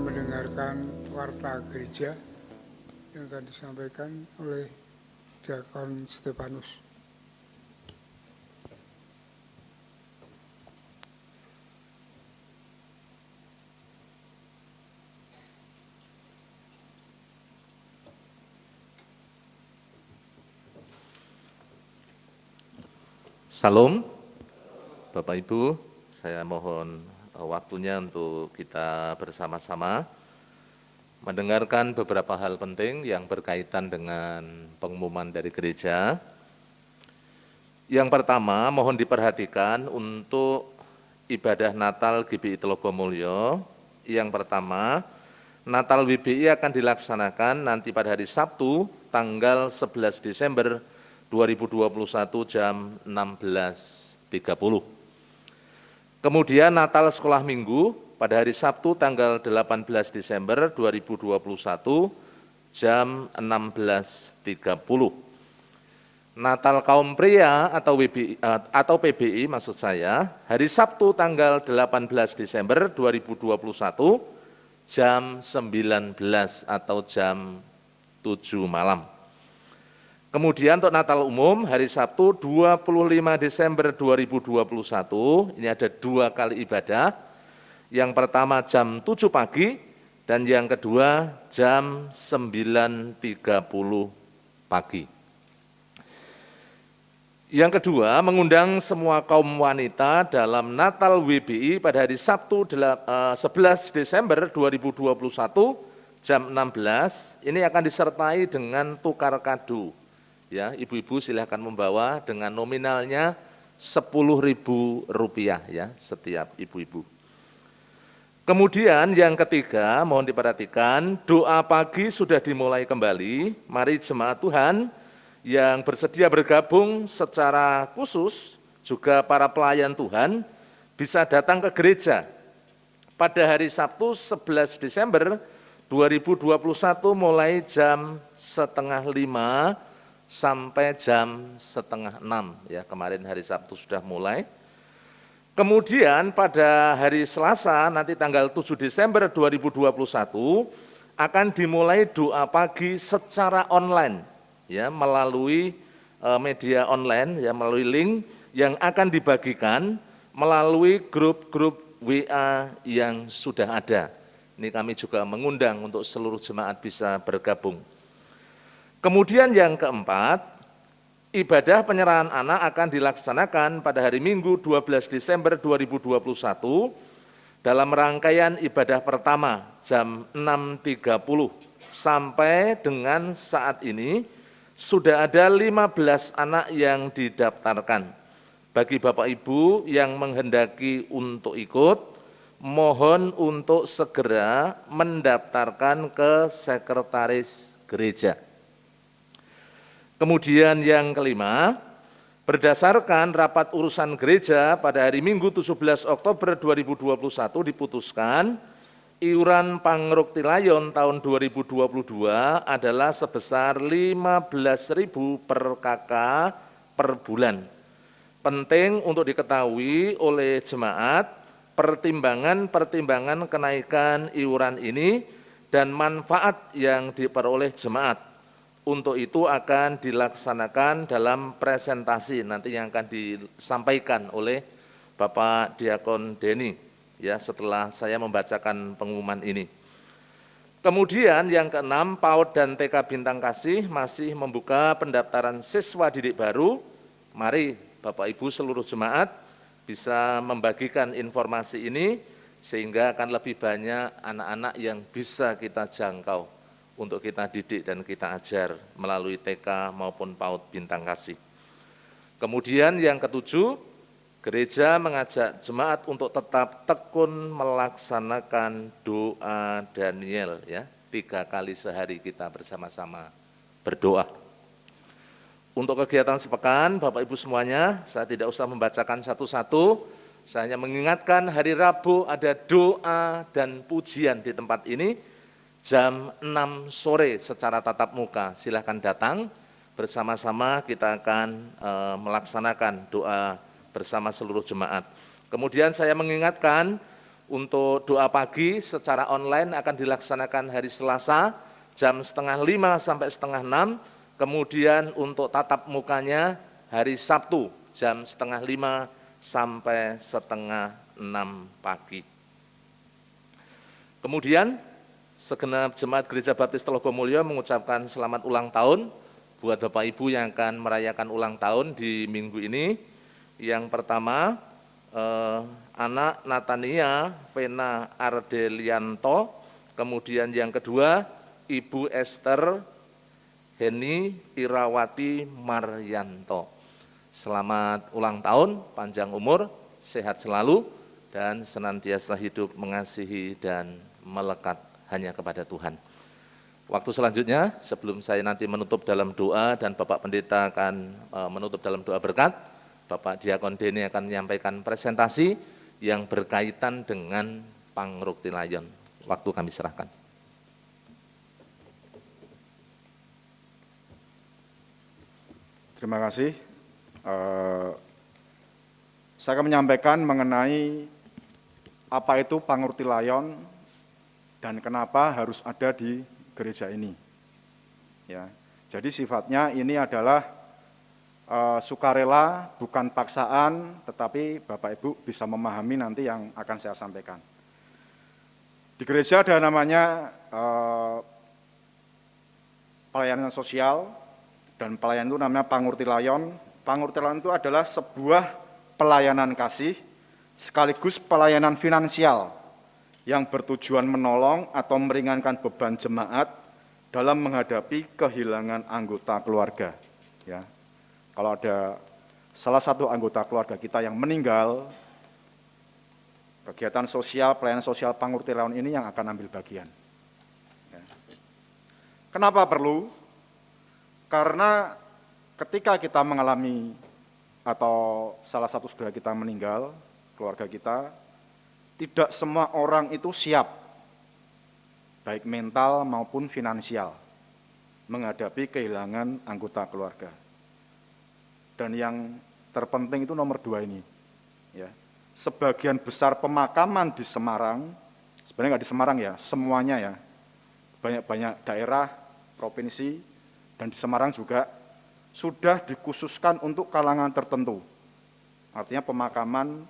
mendengarkan warta gereja yang akan disampaikan oleh Diakon Stefanus. Salam, Bapak Ibu, saya mohon waktunya untuk kita bersama-sama mendengarkan beberapa hal penting yang berkaitan dengan pengumuman dari gereja. Yang pertama, mohon diperhatikan untuk ibadah Natal GBI Telogomulyo. Yang pertama, Natal WBI akan dilaksanakan nanti pada hari Sabtu, tanggal 11 Desember 2021 jam 16.30. Kemudian Natal Sekolah Minggu pada hari Sabtu tanggal 18 Desember 2021 jam 16.30. Natal Kaum Pria atau PBI maksud saya, hari Sabtu tanggal 18 Desember 2021 jam 19 atau jam 7 malam. Kemudian untuk Natal umum hari Sabtu 25 Desember 2021, ini ada 2 kali ibadah. Yang pertama jam 7 pagi dan yang kedua jam 9.30 pagi. Yang kedua, mengundang semua kaum wanita dalam Natal WBI pada hari Sabtu 11 Desember 2021 jam 16, ini akan disertai dengan tukar kado. Ya, ibu-ibu silahkan membawa dengan nominalnya Rp10.000 ya setiap ibu-ibu. Kemudian yang ketiga, mohon diperhatikan, doa pagi sudah dimulai kembali. Mari jemaat Tuhan yang bersedia bergabung secara khusus, juga para pelayan Tuhan, bisa datang ke gereja pada hari Sabtu 11 Desember 2021 mulai jam 4:30 sampai jam 5:30 ya, kemarin hari Sabtu sudah mulai. Kemudian pada hari Selasa nanti tanggal 7 Desember 2021 akan dimulai doa pagi secara online ya, melalui media online ya, melalui link yang akan dibagikan melalui grup-grup WA yang sudah ada. Ini kami juga mengundang untuk seluruh jemaat bisa bergabung. Kemudian yang keempat, ibadah penyerahan anak akan dilaksanakan pada hari Minggu 12 Desember 2021 dalam rangkaian ibadah pertama jam 6.30 sampai dengan saat ini sudah ada 15 anak yang didaftarkan. Bagi Bapak Ibu yang menghendaki untuk ikut, mohon untuk segera mendaftarkan ke sekretaris gereja. Kemudian yang kelima, berdasarkan rapat urusan gereja pada hari Minggu 17 Oktober 2021 diputuskan, iuran Pangrukti Layon tahun 2022 adalah sebesar 15.000 per KK per bulan. Penting untuk diketahui oleh jemaat, pertimbangan kenaikan iuran ini dan manfaat yang diperoleh jemaat. Untuk itu akan dilaksanakan dalam presentasi nanti yang akan disampaikan oleh Bapak Diakon Denny ya setelah saya membacakan pengumuman ini. Kemudian yang keenam, PAUD dan TK Bintang Kasih masih membuka pendaftaran siswa didik baru. Mari Bapak Ibu seluruh jemaat bisa membagikan informasi ini sehingga akan lebih banyak anak-anak yang bisa kita jangkau untuk kita didik dan kita ajar melalui TK maupun PAUD Bintang Kasih. Kemudian yang ketujuh, gereja mengajak jemaat untuk tetap tekun melaksanakan doa Daniel ya, 3 kali sehari kita bersama-sama berdoa. Untuk kegiatan sepekan, Bapak Ibu semuanya, saya tidak usah membacakan satu-satu, saya hanya mengingatkan hari Rabu ada doa dan pujian di tempat ini, jam 6 sore secara tatap muka, silahkan datang, bersama-sama kita akan melaksanakan doa bersama seluruh jemaat. Kemudian saya mengingatkan Untuk doa pagi secara online akan dilaksanakan hari Selasa jam 4:30 sampai 5:30. Kemudian untuk tatap mukanya hari Sabtu jam 5:30 sampai 5:30 pagi. Kemudian segenap jemaat Gereja Baptis Telogomulyo mengucapkan selamat ulang tahun buat Bapak Ibu yang akan merayakan ulang tahun di minggu ini. Yang pertama, anak Natania Vena Ardelianto, kemudian yang kedua Ibu Esther Heni Irawati Maryanto. Selamat ulang tahun, panjang umur, sehat selalu, dan senantiasa hidup mengasihi dan melekat hanya kepada Tuhan. Waktu selanjutnya, sebelum saya nanti menutup dalam doa dan Bapak Pendeta akan menutup dalam doa berkat, Bapak Diakon Deni akan menyampaikan presentasi yang berkaitan dengan Pangrukti Layon. Waktu kami serahkan. Terima kasih. Saya akan menyampaikan mengenai apa itu Pangrukti Layon dan kenapa harus ada di gereja ini. Ya, jadi sifatnya ini adalah sukarela, bukan paksaan, tetapi Bapak Ibu bisa memahami nanti yang akan saya sampaikan. Di gereja ada namanya pelayanan sosial, dan pelayanan itu namanya Pangrukti Layon. Pangrukti Layon itu adalah sebuah pelayanan kasih, sekaligus pelayanan finansial, yang bertujuan menolong atau meringankan beban jemaat dalam menghadapi kehilangan anggota keluarga. Ya. Kalau ada salah satu anggota keluarga kita yang meninggal, kegiatan sosial, pelayanan sosial Pangrukti Layon ini yang akan ambil bagian. Ya. Kenapa perlu? Karena ketika kita mengalami atau salah satu saudara kita meninggal, keluarga kita, tidak semua orang itu siap, baik mental maupun finansial, menghadapi kehilangan anggota keluarga. Dan yang terpenting itu nomor 2 ini. Ya. Sebagian besar pemakaman di Semarang, sebenarnya nggak di Semarang ya, semuanya ya, banyak-banyak daerah, provinsi, dan di Semarang juga, sudah dikhususkan untuk kalangan tertentu. Artinya pemakaman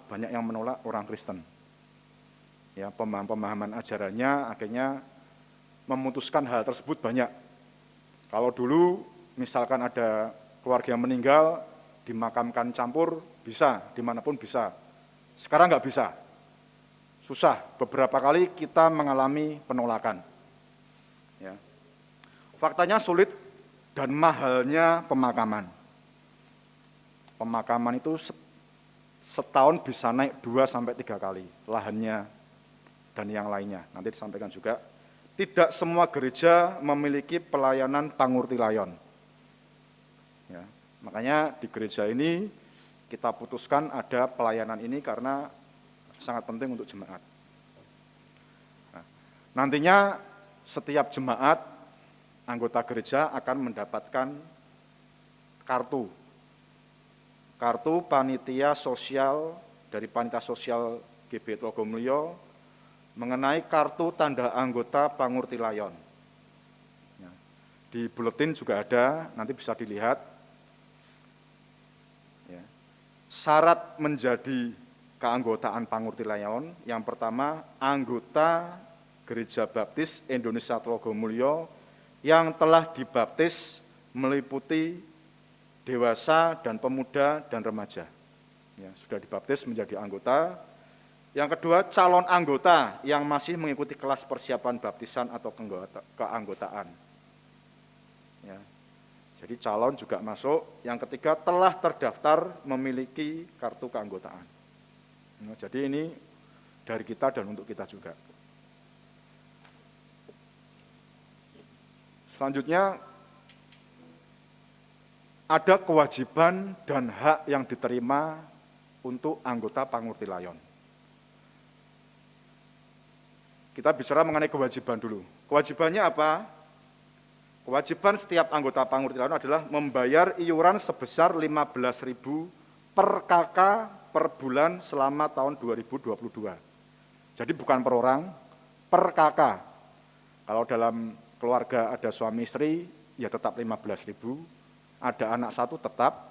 banyak yang menolak orang Kristen. Ya, pemahaman ajarannya akhirnya memutuskan hal tersebut banyak. Kalau dulu misalkan ada keluarga yang meninggal, dimakamkan campur, bisa, dimanapun bisa. Sekarang nggak bisa, susah. Beberapa kali kita mengalami penolakan. Ya. Faktanya sulit dan mahalnya pemakaman. Pemakaman itu setahun bisa naik 2-3 kali lahannya dan yang lainnya. Nanti disampaikan juga. Tidak semua gereja memiliki pelayanan Pangrukti Layon. Ya, makanya di gereja ini kita putuskan ada pelayanan ini karena sangat penting untuk jemaat. Nah, nantinya setiap jemaat anggota gereja akan mendapatkan kartu panitia sosial dari panitia sosial GB Telogomulyo mengenai kartu tanda anggota Pangrukti Layon. Ya, di buletin juga ada, nanti bisa dilihat. Syarat menjadi keanggotaan Pangrukti Layon, yang pertama anggota Gereja Baptis Indonesia Telogomulyo yang telah dibaptis meliputi dewasa dan pemuda dan remaja. Ya, sudah dibaptis menjadi anggota. Yang kedua, calon anggota yang masih mengikuti kelas persiapan baptisan atau keanggotaan. Ya. Jadi calon juga masuk. Yang ketiga, telah terdaftar memiliki kartu keanggotaan. Nah, jadi ini dari kita dan untuk kita juga. Selanjutnya, ada kewajiban dan hak yang diterima untuk anggota Pangrukti Layon. Kita bicara mengenai kewajiban dulu. Kewajibannya apa? Kewajiban setiap anggota Pangrukti Layon adalah membayar iuran sebesar 15.000 per KK per bulan selama tahun 2022. Jadi bukan per orang, per KK. Kalau dalam keluarga ada suami istri, ya tetap 15.000. Ada anak satu tetap,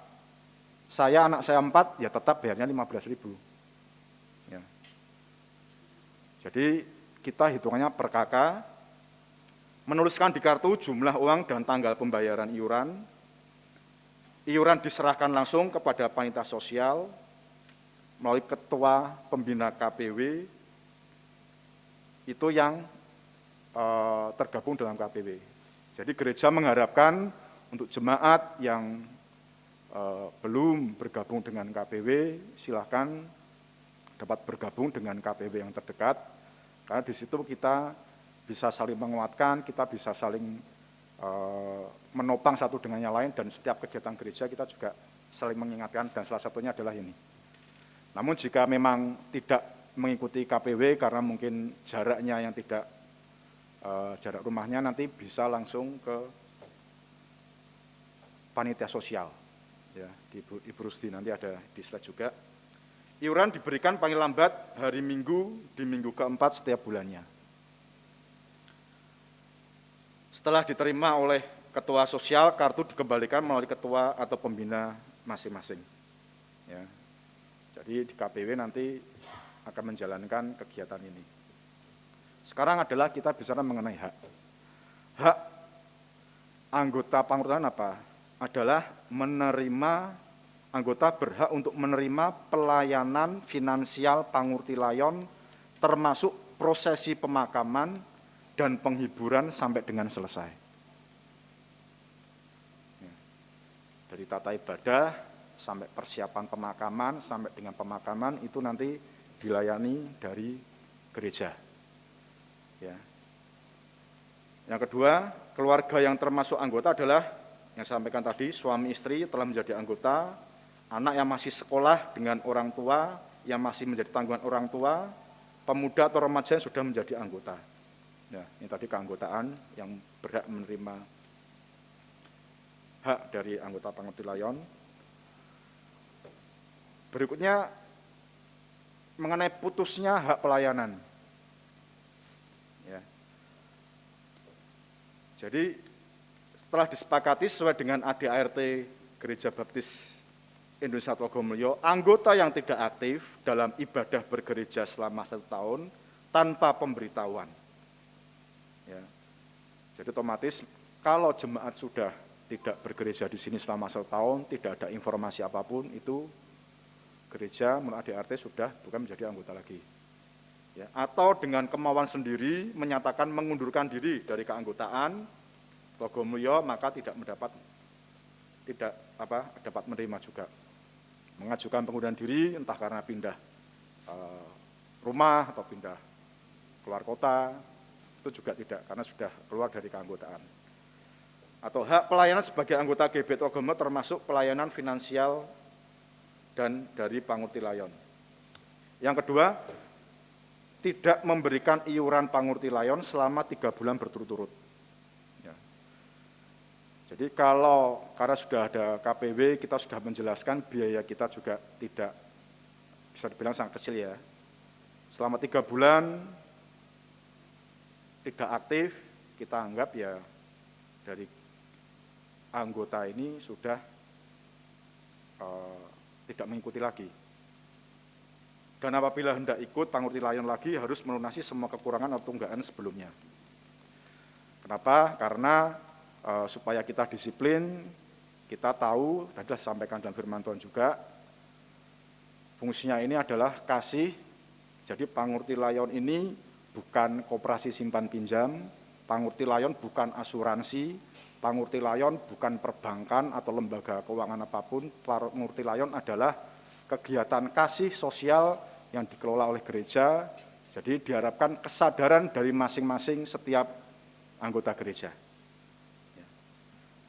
anak saya 4, ya tetap bayarnya 15.000. Ya. Jadi kita hitungannya per KK, menuliskan di kartu jumlah uang dan tanggal pembayaran iuran. Iuran diserahkan langsung kepada panitia sosial melalui ketua pembina KPW, itu yang tergabung dalam KPW. Jadi gereja mengharapkan untuk jemaat yang belum bergabung dengan KPW, silahkan dapat bergabung dengan KPW yang terdekat, karena di situ kita bisa saling menguatkan, kita bisa saling menopang satu dengan yang lain, dan setiap kegiatan gereja kita juga saling mengingatkan, dan salah satunya adalah ini. Namun jika memang tidak mengikuti KPW karena mungkin jaraknya yang tidak jarak rumahnya, nanti bisa langsung ke panitia sosial, ya, di Ibu Rusdi nanti ada di slide juga. Iuran diberikan paling lambat hari Minggu di minggu keempat setiap bulannya. Setelah diterima oleh ketua sosial, kartu dikembalikan melalui ketua atau pembina masing-masing. Ya. Jadi di KPW nanti akan menjalankan kegiatan ini. Sekarang adalah kita bicara mengenai hak. Hak anggota pangurtilayon apa? Adalah anggota berhak untuk menerima pelayanan finansial pangurtilayon, termasuk prosesi pemakaman dan penghiburan sampai dengan selesai. Dari tata ibadah sampai persiapan pemakaman, sampai dengan pemakaman itu nanti dilayani dari gereja. Ya. Yang kedua, keluarga yang termasuk anggota adalah yang saya sampaikan tadi, suami istri telah menjadi anggota, anak yang masih sekolah dengan orang tua, yang masih menjadi tanggungan orang tua, pemuda atau remaja yang sudah menjadi anggota. Ya, ini tadi keanggotaan yang berhak menerima hak dari anggota pangurtilayon. Berikutnya mengenai putusnya hak pelayanan. Ya. Jadi setelah disepakati sesuai dengan ADART Gereja Baptis Indonesia Togomulyo, anggota yang tidak aktif dalam ibadah bergereja selama 1 tahun tanpa pemberitahuan. Ya. Jadi otomatis kalau jemaat sudah tidak bergereja di sini selama 1 tahun, tidak ada informasi apapun, itu gereja menurut ADART sudah bukan menjadi anggota lagi. Ya. Atau dengan kemauan sendiri menyatakan mengundurkan diri dari keanggotaan Togomulyo, maka tidak dapat menerima juga. Mengajukan pengunduran diri entah karena pindah rumah atau pindah keluar kota, itu juga tidak, karena sudah keluar dari keanggotaan. Atau hak pelayanan sebagai anggota GB Togomulyo termasuk pelayanan finansial dan dari pangurtilayon. Yang kedua, tidak memberikan iuran pangurtilayon selama 3 bulan berturut-turut. Ya. Jadi karena sudah ada KPW, kita sudah menjelaskan biaya kita juga tidak bisa dibilang sangat kecil ya. Selama 3 bulan tidak aktif, kita anggap ya dari anggota ini sudah tidak mengikuti lagi. Dan apabila hendak ikut pangurtilayon lagi harus melunasi semua kekurangan atau tunggakan sebelumnya. Kenapa? Karena supaya kita disiplin, kita tahu, dan sudah disampaikan dalam firman Tuhan juga, fungsinya ini adalah kasih. Jadi pangurtilayon ini bukan koperasi simpan pinjam, pangurtilayon bukan asuransi, pangurtilayon bukan perbankan atau lembaga keuangan apapun. Pangurtilayon adalah kegiatan kasih sosial yang dikelola oleh gereja. Jadi diharapkan kesadaran dari masing-masing setiap anggota gereja.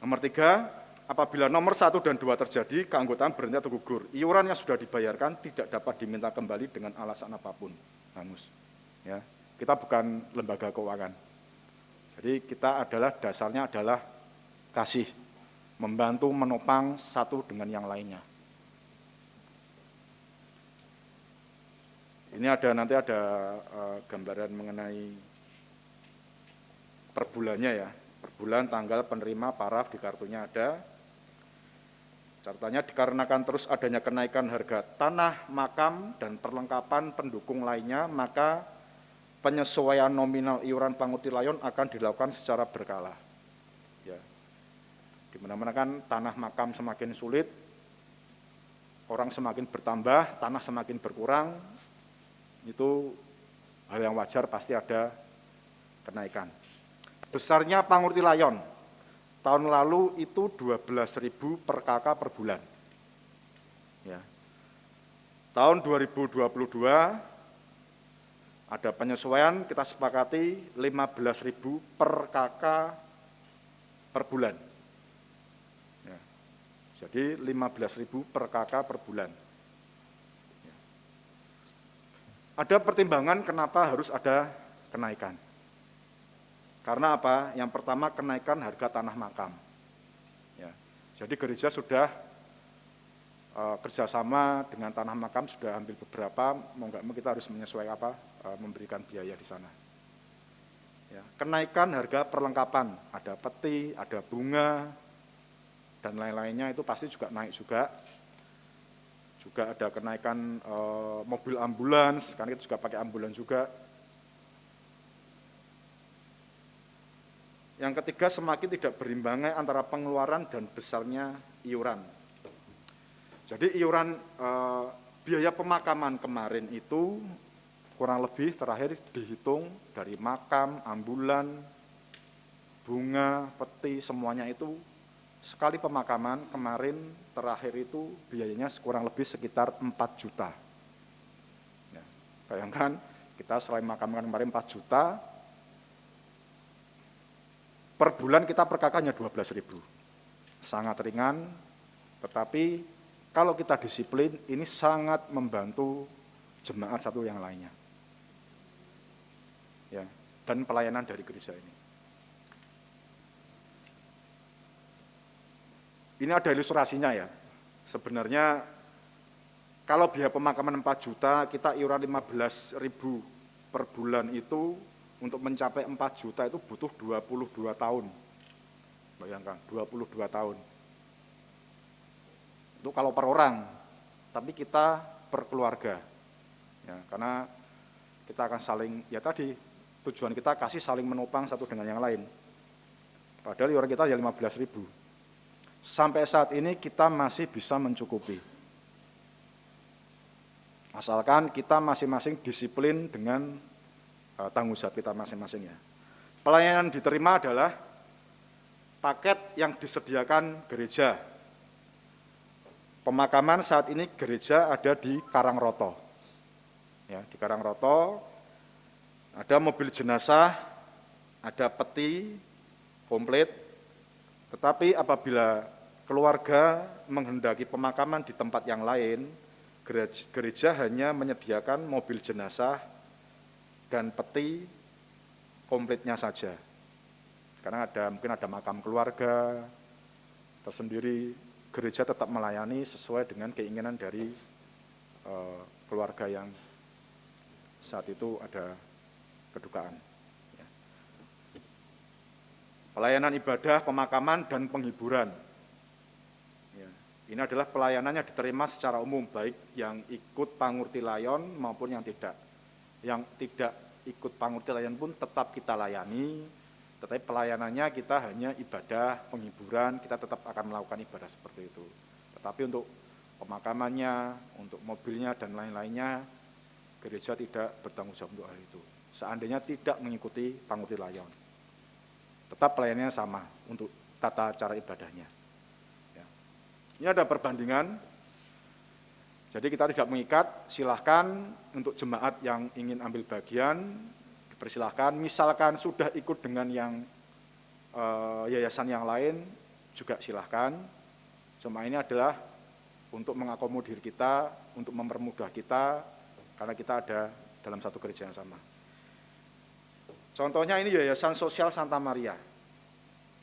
Nomor 3, apabila nomor 1 dan 2 terjadi, keanggotaan berhenti atau gugur, iuran yang sudah dibayarkan tidak dapat diminta kembali dengan alasan apapun. Hangus. Ya. Kita bukan lembaga keuangan. Jadi kita dasarnya adalah kasih, membantu menopang satu dengan yang lainnya. Ini nanti ada gambaran mengenai per bulannya ya. Per bulan tanggal penerima paraf di kartunya ada. Catatannya dikarenakan terus adanya kenaikan harga tanah, makam, dan perlengkapan pendukung lainnya, maka penyesuaian nominal iuran Panguti Layon akan dilakukan secara berkala. Ya. Di mana-mana kan tanah makam semakin sulit, orang semakin bertambah, tanah semakin berkurang, itu hal yang wajar, pasti ada kenaikan. Besarnya Panguti Layon, tahun lalu itu 12.000 per KK per bulan. Ya. Tahun 2022 ada penyesuaian, kita sepakati 15.000 per KK per bulan. Ya. Jadi 15.000 per KK per bulan. Ya. Ada pertimbangan kenapa harus ada kenaikan. Karena apa? Yang pertama kenaikan harga tanah makam. Ya. Jadi gereja sudah kerjasama dengan tanah makam sudah ambil beberapa, mau nggak mau kita harus menyesuaikan memberikan biaya di sana. Ya. Kenaikan harga perlengkapan, ada peti, ada bunga, dan lain-lainnya itu pasti juga naik juga. Juga ada kenaikan mobil ambulans, karena kita juga pakai ambulans juga. Yang ketiga, semakin tidak berimbangnya antara pengeluaran dan besarnya iuran. Jadi iuran biaya pemakaman kemarin itu kurang lebih terakhir dihitung dari makam, ambulan, bunga, peti, semuanya itu sekali pemakaman kemarin terakhir itu biayanya kurang lebih sekitar 4 juta. Ya, bayangkan kita selain makamkan kemarin 4 juta, per bulan kita per kakak hanya 12.000. Sangat ringan, tetapi kalau kita disiplin, ini sangat membantu jemaat satu yang lainnya. Ya, dan pelayanan dari gereja ini. Ini ada ilustrasinya ya. Sebenarnya kalau biaya pemakaman 4 juta, kita iuran 15.000 per bulan itu, untuk mencapai 4 juta itu butuh 22 tahun. Bayangkan, 22 tahun. Itu kalau per orang, tapi kita per keluarga. Ya, karena kita akan saling, ya tadi, tujuan kita kasih saling menopang satu dengan yang lain. Padahal iuran kita ya 15.000. Sampai saat ini kita masih bisa mencukupi. Asalkan kita masing-masing disiplin dengan tanggung jawab kita masing-masing ya. Pelayanan diterima adalah paket yang disediakan gereja. Pemakaman saat ini gereja ada di Karangroto. Ya, di Karangroto ada mobil jenazah, ada peti komplit. Tetapi apabila keluarga menghendaki pemakaman di tempat yang lain, gereja hanya menyediakan mobil jenazah dan peti komplitnya saja. Karena mungkin ada makam keluarga tersendiri, gereja tetap melayani sesuai dengan keinginan dari keluarga yang saat itu ada kedukaan. Ya. Pelayanan ibadah, pemakaman, dan penghiburan. Ya. Ini adalah pelayanannya diterima secara umum, baik yang ikut Panguti Layon maupun yang tidak. Yang tidak ikut Panguti Layon pun tetap kita layani, tetapi pelayanannya kita hanya ibadah, penghiburan, kita tetap akan melakukan ibadah seperti itu. Tetapi untuk pemakamannya, untuk mobilnya dan lain-lainnya, gereja tidak bertanggung jawab untuk hal itu. Seandainya tidak mengikuti Panguti Layon, tetap pelayanannya sama untuk tata cara ibadahnya. Ya. Ini ada perbandingan. Jadi kita tidak mengikat, silahkan untuk jemaat yang ingin ambil bagian, dipersilahkan. Misalkan sudah ikut dengan yang yayasan yang lain, juga silahkan. Cuma ini adalah untuk mengakomodir kita, untuk mempermudah kita, karena kita ada dalam satu gereja yang sama. Contohnya ini Yayasan Sosial Santa Maria.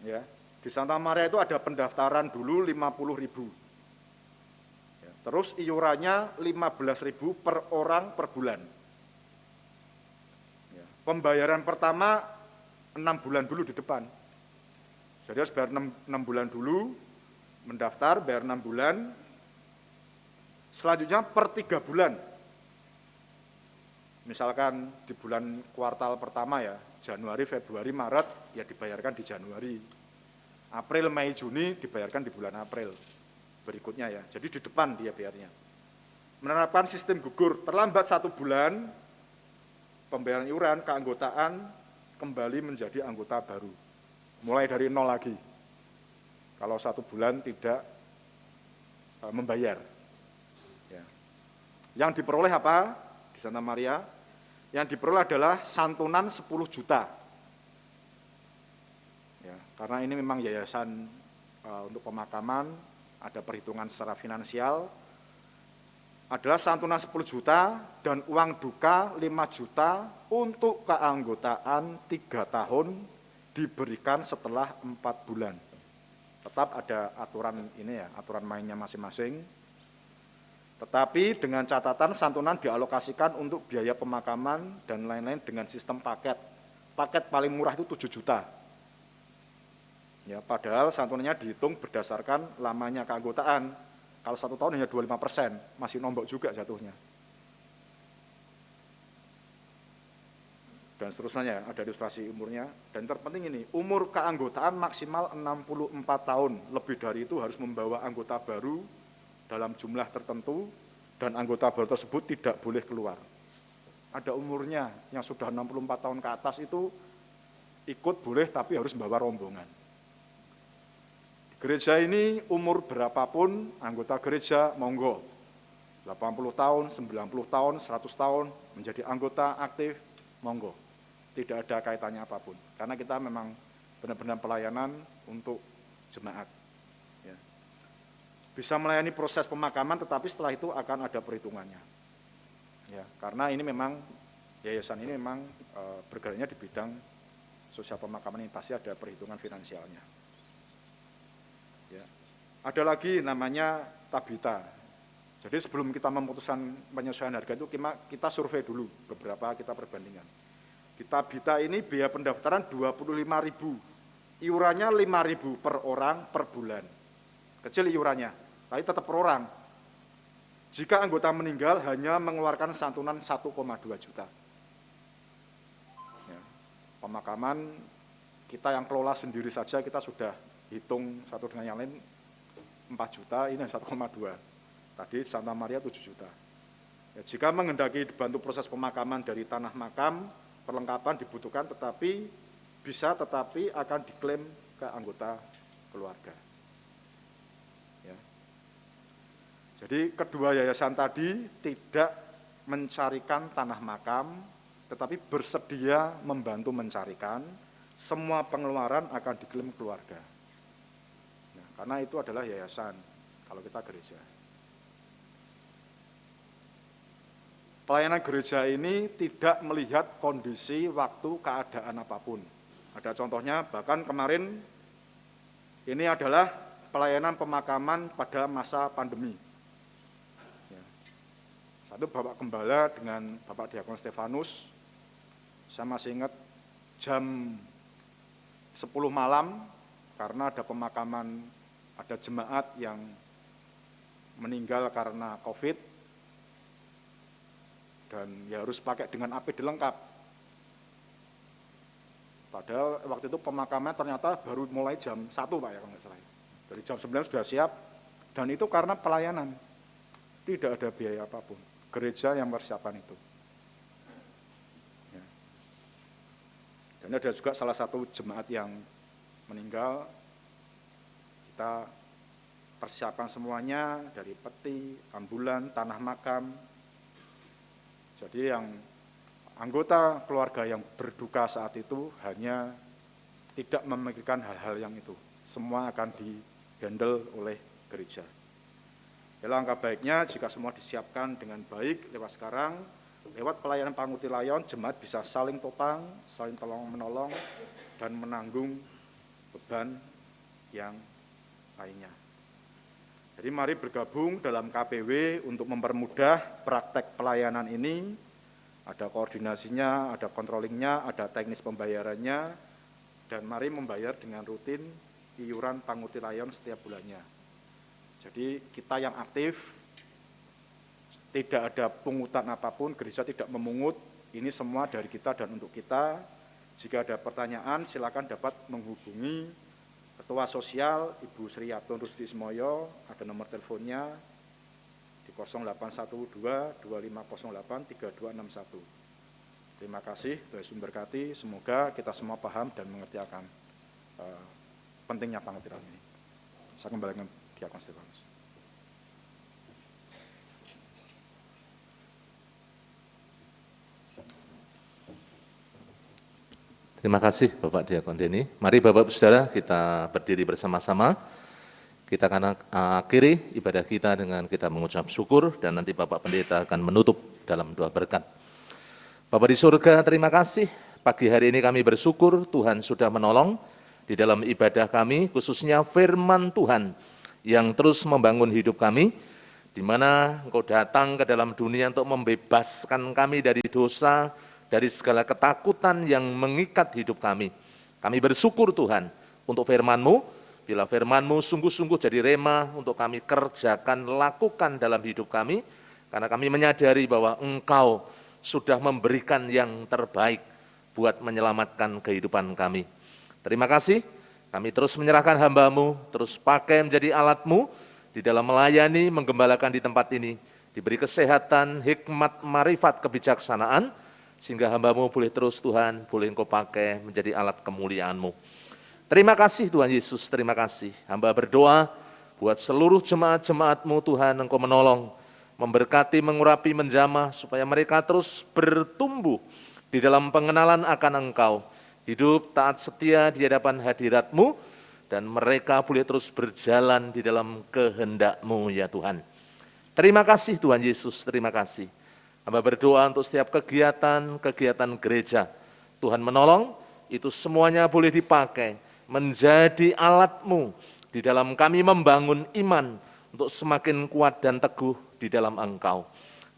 Ya, di Santa Maria itu ada pendaftaran dulu 50.000. Terus iurannya 15.000 per orang per bulan. Pembayaran pertama 6 bulan dulu di depan. Jadi harus bayar 6 bulan dulu, mendaftar, bayar 6 bulan. Selanjutnya per 3 bulan. Misalkan di bulan kuartal pertama ya, Januari, Februari, Maret, ya dibayarkan di Januari. April, Mei, Juni dibayarkan di bulan April berikutnya ya. Jadi di depan dia bayarnya. Menerapkan sistem gugur, terlambat 1 bulan, pembayaran iuran, keanggotaan, kembali menjadi anggota baru. Mulai dari nol lagi. Kalau 1 bulan tidak membayar. Ya. Yang diperoleh apa? Di Santa Maria, yang diperoleh adalah santunan 10 juta. Ya, karena ini memang yayasan untuk pemakaman, ada perhitungan secara finansial, adalah santunan 10 juta dan uang duka 5 juta untuk keanggotaan 3 tahun diberikan setelah 4 bulan. Tetap ada aturan ini ya, aturan mainnya masing-masing. Tetapi dengan catatan santunan dialokasikan untuk biaya pemakaman dan lain-lain dengan sistem paket. Paket paling murah itu 7 juta. Ya, padahal santunannya dihitung berdasarkan lamanya keanggotaan. Kalau 1 tahun hanya 25%, masih nombok juga jatuhnya. Dan seterusnya, ada ilustrasi umurnya. Dan terpenting ini, umur keanggotaan maksimal 64 tahun. Lebih dari itu harus membawa anggota baru dalam jumlah tertentu, dan anggota baru tersebut tidak boleh keluar. Ada umurnya, yang sudah 64 tahun ke atas itu ikut boleh, tapi harus membawa rombongan. Gereja ini umur berapapun anggota gereja monggo, 80 tahun, 90 tahun, 100 tahun menjadi anggota aktif monggo. Tidak ada kaitannya apapun, karena kita memang benar-benar pelayanan untuk jemaat. Ya. Bisa melayani proses pemakaman, tetapi setelah itu akan ada perhitungannya. Ya, karena ini memang, yayasan ini memang bergeraknya di bidang sosial pemakaman, ini pasti ada perhitungan finansialnya. Ya. Ada lagi namanya tabita. Jadi sebelum kita memutuskan penyesuaian harga itu kita survei dulu beberapa, kita perbandingan. Di tabita ini biaya pendaftaran 25.000, iurannya 5.000 per orang per bulan. Kecil iurannya, tapi tetap per orang. Jika anggota meninggal hanya mengeluarkan santunan 1,2 juta. Ya. Pemakaman kita yang kelola sendiri saja kita sudah hitung satu dengan yang lain 4 juta, ini 1,2. Tadi Santa Maria 7 juta. Ya, jika menghendaki dibantu proses pemakaman dari tanah makam, perlengkapan dibutuhkan tetapi akan diklaim ke anggota keluarga. Ya. Jadi kedua yayasan tadi tidak mencarikan tanah makam, tetapi bersedia membantu mencarikan, semua pengeluaran akan diklaim keluarga. Karena itu adalah yayasan, kalau kita gereja. Pelayanan gereja ini tidak melihat kondisi, waktu, keadaan apapun. Ada contohnya, bahkan kemarin ini adalah pelayanan pemakaman pada masa pandemi. Satu Bapak Gembala dengan Bapak Diakon Stefanus, saya masih ingat jam 10 malam, karena ada pemakaman, ada jemaat yang meninggal karena COVID, dan ya harus pakai dengan APD lengkap. Padahal waktu itu pemakaman ternyata baru mulai jam 1 Pak ya, kalau nggak salah. Dari jam 9 sudah siap, dan itu karena pelayanan. Tidak ada biaya apapun. Gereja yang mempersiapkan itu. Ya. Dan ada juga salah satu jemaat yang meninggal, kita persiapkan semuanya dari peti, ambulan, tanah makam. Jadi yang anggota keluarga yang berduka saat itu hanya tidak memikirkan hal-hal yang itu. Semua akan dihandle oleh gereja. Ya, langkah baiknya jika semua disiapkan dengan baik lewat sekarang, lewat pelayanan pangutilayon, jemaat bisa saling topang, saling tolong-menolong, dan menanggung beban yang lainnya. Jadi mari bergabung dalam KPW untuk mempermudah praktek pelayanan ini, Ada koordinasinya, ada controllingnya, ada teknis pembayarannya, dan mari membayar dengan rutin iuran Panguti Layon setiap bulannya. Jadi kita yang aktif, tidak ada pungutan apapun, gereja tidak memungut, ini semua dari kita dan untuk kita. Jika ada pertanyaan, silakan dapat menghubungi Ketua Sosial Ibu Sri Yatun Rusdi Semoyo, ada nomor teleponnya di 0812 2508 3261. Terima kasih, Tuhan Yesus memberkati. Semoga kita semua paham dan mengerti akan pentingnya pangutiran ini. Saya kembalikan Diakon Stefanus. Terima kasih Bapak Diakon Denny. Mari Bapak Saudara kita berdiri bersama-sama. Kita akan akhiri ibadah kita dengan kita mengucap syukur dan nanti Bapak Pendeta akan menutup dalam doa berkat. Bapak di surga, terima kasih. Pagi hari ini kami bersyukur Tuhan sudah menolong di dalam ibadah kami, khususnya firman Tuhan yang terus membangun hidup kami, di mana Engkau datang ke dalam dunia untuk membebaskan kami dari dosa, dari segala ketakutan yang mengikat hidup kami. Kami bersyukur Tuhan untuk firman-Mu, bila firman-Mu sungguh-sungguh jadi rema untuk kami kerjakan, lakukan dalam hidup kami, karena kami menyadari bahwa Engkau sudah memberikan yang terbaik buat menyelamatkan kehidupan kami. Terima kasih, kami terus menyerahkan hamba-Mu, terus pakai menjadi alat-Mu di dalam melayani, menggembalakan di tempat ini, diberi kesehatan, hikmat, marifat, kebijaksanaan, sehingga hamba-Mu boleh terus Tuhan, boleh Engkau pakai menjadi alat kemuliaan-Mu. Terima kasih Tuhan Yesus, terima kasih. Hamba berdoa buat seluruh jemaat-jemaat-Mu Tuhan, Engkau menolong, memberkati, mengurapi, menjamah, supaya mereka terus bertumbuh di dalam pengenalan akan Engkau, hidup taat setia di hadapan hadirat-Mu, dan mereka boleh terus berjalan di dalam kehendak-Mu ya Tuhan. Terima kasih Tuhan Yesus, terima kasih. Hamba berdoa untuk setiap kegiatan gereja. Tuhan menolong, itu semuanya boleh dipakai, menjadi alat-Mu di dalam kami membangun iman untuk semakin kuat dan teguh di dalam Engkau.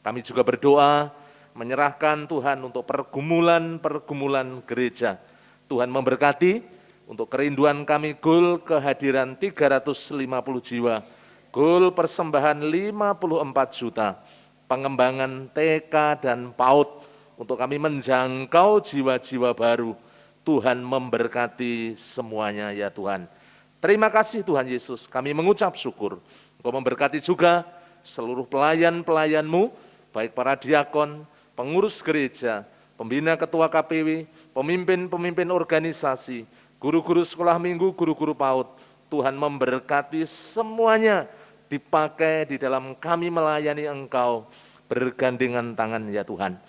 Kami juga berdoa, menyerahkan Tuhan untuk pergumulan gereja. Tuhan memberkati untuk kerinduan kami goal kehadiran 350 jiwa, goal persembahan 54 juta, pengembangan TK dan PAUD untuk kami menjangkau jiwa-jiwa baru. Tuhan memberkati semuanya ya Tuhan. Terima kasih Tuhan Yesus, kami mengucap syukur. Engkau memberkati juga seluruh pelayan-pelayan-Mu, baik para diakon, pengurus gereja, pembina ketua KPW, pemimpin-pemimpin organisasi, guru-guru sekolah minggu, guru-guru PAUD. Tuhan memberkati semuanya, dipakai di dalam kami melayani Engkau, bergandengan tangan ya Tuhan.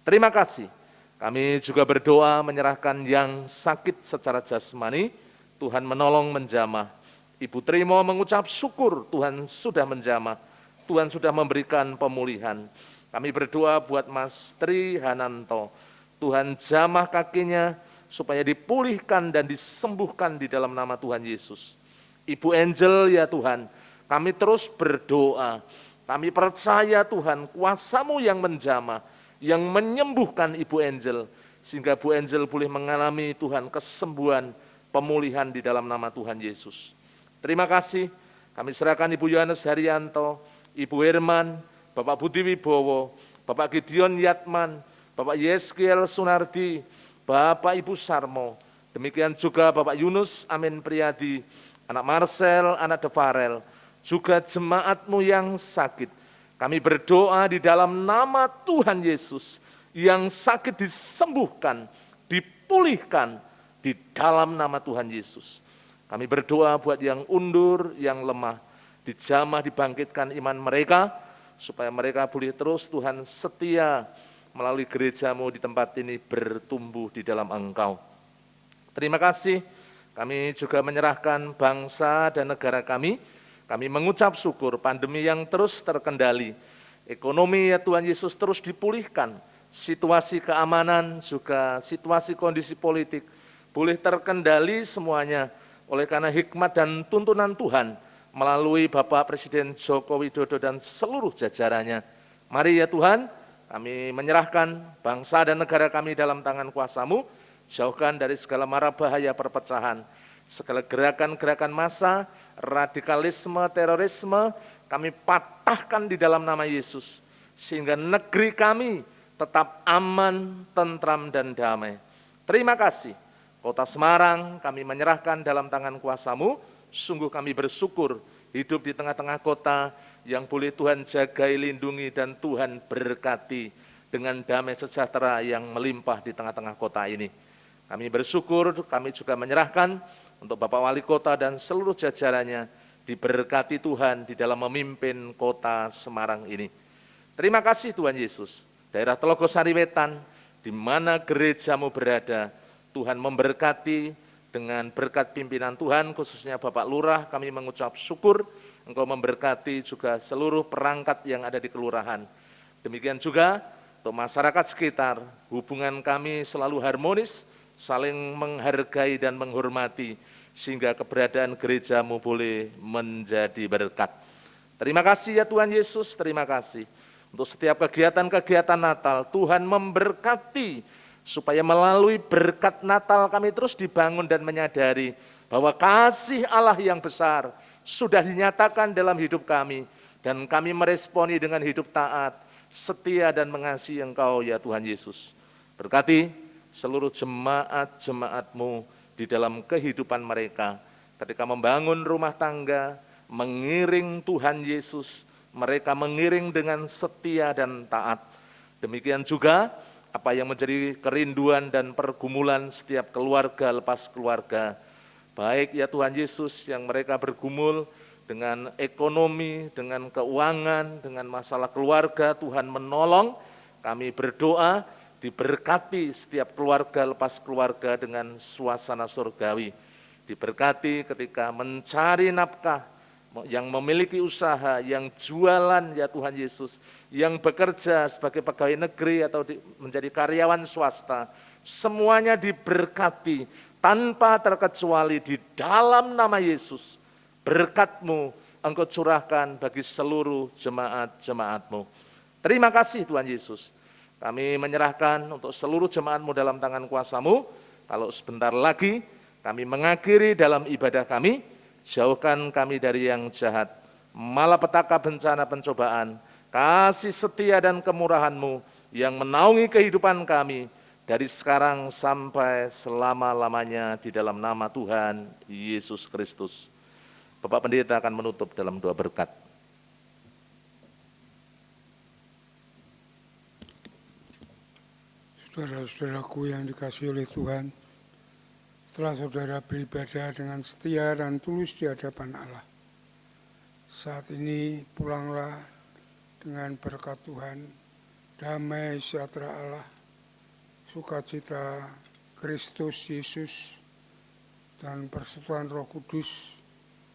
Terima kasih. Kami juga berdoa menyerahkan yang sakit secara jasmani, Tuhan menolong menjamah. Ibu Trimo mengucap syukur Tuhan sudah menjamah, Tuhan sudah memberikan pemulihan. Kami berdoa buat Mas Tri Hananto, Tuhan jamah kakinya supaya dipulihkan dan disembuhkan di dalam nama Tuhan Yesus. Ibu Angel ya Tuhan, kami terus berdoa, kami percaya Tuhan kuasa-Mu yang menjamah, yang menyembuhkan Ibu Angel, sehingga Bu Angel boleh mengalami Tuhan kesembuhan, pemulihan di dalam nama Tuhan Yesus. Terima kasih, kami serahkan Ibu Yohanes Haryanto, Ibu Herman, Bapak Budi Wibowo, Bapak Gideon Yatman, Bapak Yeskiel Sunardi, Bapak Ibu Sarmo, demikian juga Bapak Yunus Amin Priyadi, anak Marcel, anak Devarel, juga jemaat-Mu yang sakit. Kami berdoa di dalam nama Tuhan Yesus, yang sakit disembuhkan, dipulihkan di dalam nama Tuhan Yesus. Kami berdoa buat yang undur, yang lemah, dijamah, dibangkitkan iman mereka, supaya mereka boleh terus Tuhan setia melalui gereja-Mu di tempat ini bertumbuh di dalam Engkau. Terima kasih, kami juga menyerahkan bangsa dan negara kami. Kami mengucap syukur pandemi yang terus terkendali, ekonomi ya Tuhan Yesus terus dipulihkan, situasi keamanan juga situasi kondisi politik boleh terkendali semuanya oleh karena hikmat dan tuntunan Tuhan melalui Bapak Presiden Joko Widodo dan seluruh jajarannya. Mari ya Tuhan, Kami menyerahkan bangsa dan negara kami dalam tangan kuasa-Mu, jauhkan dari segala mara bahaya perpecahan, segala gerakan-gerakan massa, radikalisme, terorisme, kami patahkan di dalam nama Yesus, sehingga negeri kami tetap aman, tentram, dan damai. Terima kasih, Kota Semarang kami menyerahkan dalam tangan kuasa-Mu, sungguh kami bersyukur hidup di tengah-tengah kota yang boleh Tuhan jagai, lindungi, dan Tuhan berkati dengan damai sejahtera yang melimpah di tengah-tengah kota ini. Kami bersyukur, kami juga menyerahkan untuk Bapak Wali Kota dan seluruh jajarannya, diberkati Tuhan di dalam memimpin kota Semarang ini. Terima kasih Tuhan Yesus, daerah Telogosari Wetan, di mana gereja-Mu berada, Tuhan memberkati dengan berkat pimpinan Tuhan, khususnya Bapak Lurah, kami mengucap syukur, Engkau memberkati juga seluruh perangkat yang ada di kelurahan. Demikian juga untuk masyarakat sekitar, hubungan kami selalu harmonis, saling menghargai dan menghormati, sehingga keberadaan gereja-Mu boleh menjadi berkat. Terima kasih ya Tuhan Yesus, terima kasih. Untuk setiap kegiatan-kegiatan Natal, Tuhan memberkati, supaya melalui berkat Natal kami terus dibangun dan menyadari bahwa kasih Allah yang besar sudah dinyatakan dalam hidup kami, dan kami meresponi dengan hidup taat, setia, dan mengasihi Engkau ya Tuhan Yesus. Berkati seluruh jemaat-jemaat-Mu di dalam kehidupan mereka, ketika membangun rumah tangga, mengiring Tuhan Yesus, mereka mengiring dengan setia dan taat. Demikian juga apa yang menjadi kerinduan dan pergumulan setiap keluarga lepas keluarga, baik ya Tuhan Yesus, yang mereka bergumul dengan ekonomi, dengan keuangan, dengan masalah keluarga, Tuhan menolong. Kami berdoa diberkati setiap keluarga lepas keluarga dengan suasana surgawi. Diberkati ketika mencari nafkah, yang memiliki usaha, yang jualan ya Tuhan Yesus, yang bekerja sebagai pegawai negeri atau menjadi karyawan swasta, semuanya diberkati tanpa terkecuali di dalam nama Yesus. Berkat-Mu Engkau curahkan bagi seluruh jemaat-jemaat-Mu. Terima kasih Tuhan Yesus. Kami menyerahkan untuk seluruh jemaat-Mu dalam tangan kuasa-Mu. Kalau sebentar lagi kami mengakhiri dalam ibadah kami, jauhkan kami dari yang jahat, malapetaka, bencana, pencobaan, kasih setia dan kemurahan-Mu yang menaungi kehidupan kami, dari sekarang sampai selama-lamanya di dalam nama Tuhan Yesus Kristus. Bapak Pendeta akan menutup dalam doa berkat. Saudara-saudaraku yang dikasihi oleh Tuhan, setelah saudara beribadah dengan setia dan tulus di hadapan Allah, saat ini pulanglah dengan berkat Tuhan, damai sejahtera Allah, sukacita Kristus Yesus, dan persekutuan Roh Kudus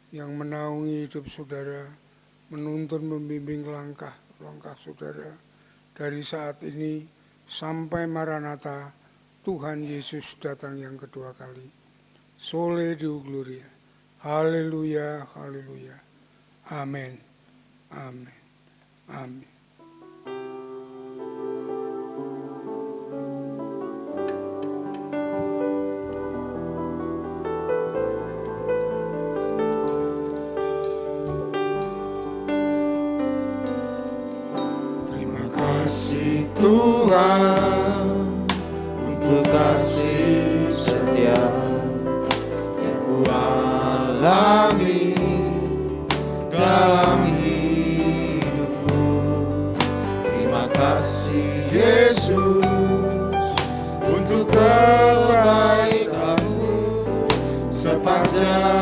yang menaungi hidup saudara, menuntun membimbing langkah saudara dari saat ini sampai Maranatha, Tuhan Yesus datang yang kedua kali. Sole Deo Gloria. Haleluya, haleluya. Amin. Amin. Amin. Tuhan untuk kasih setia yang Ku alami dalam hidupku. Terima kasih Yesus untuk kebaikan-Mu sepanjang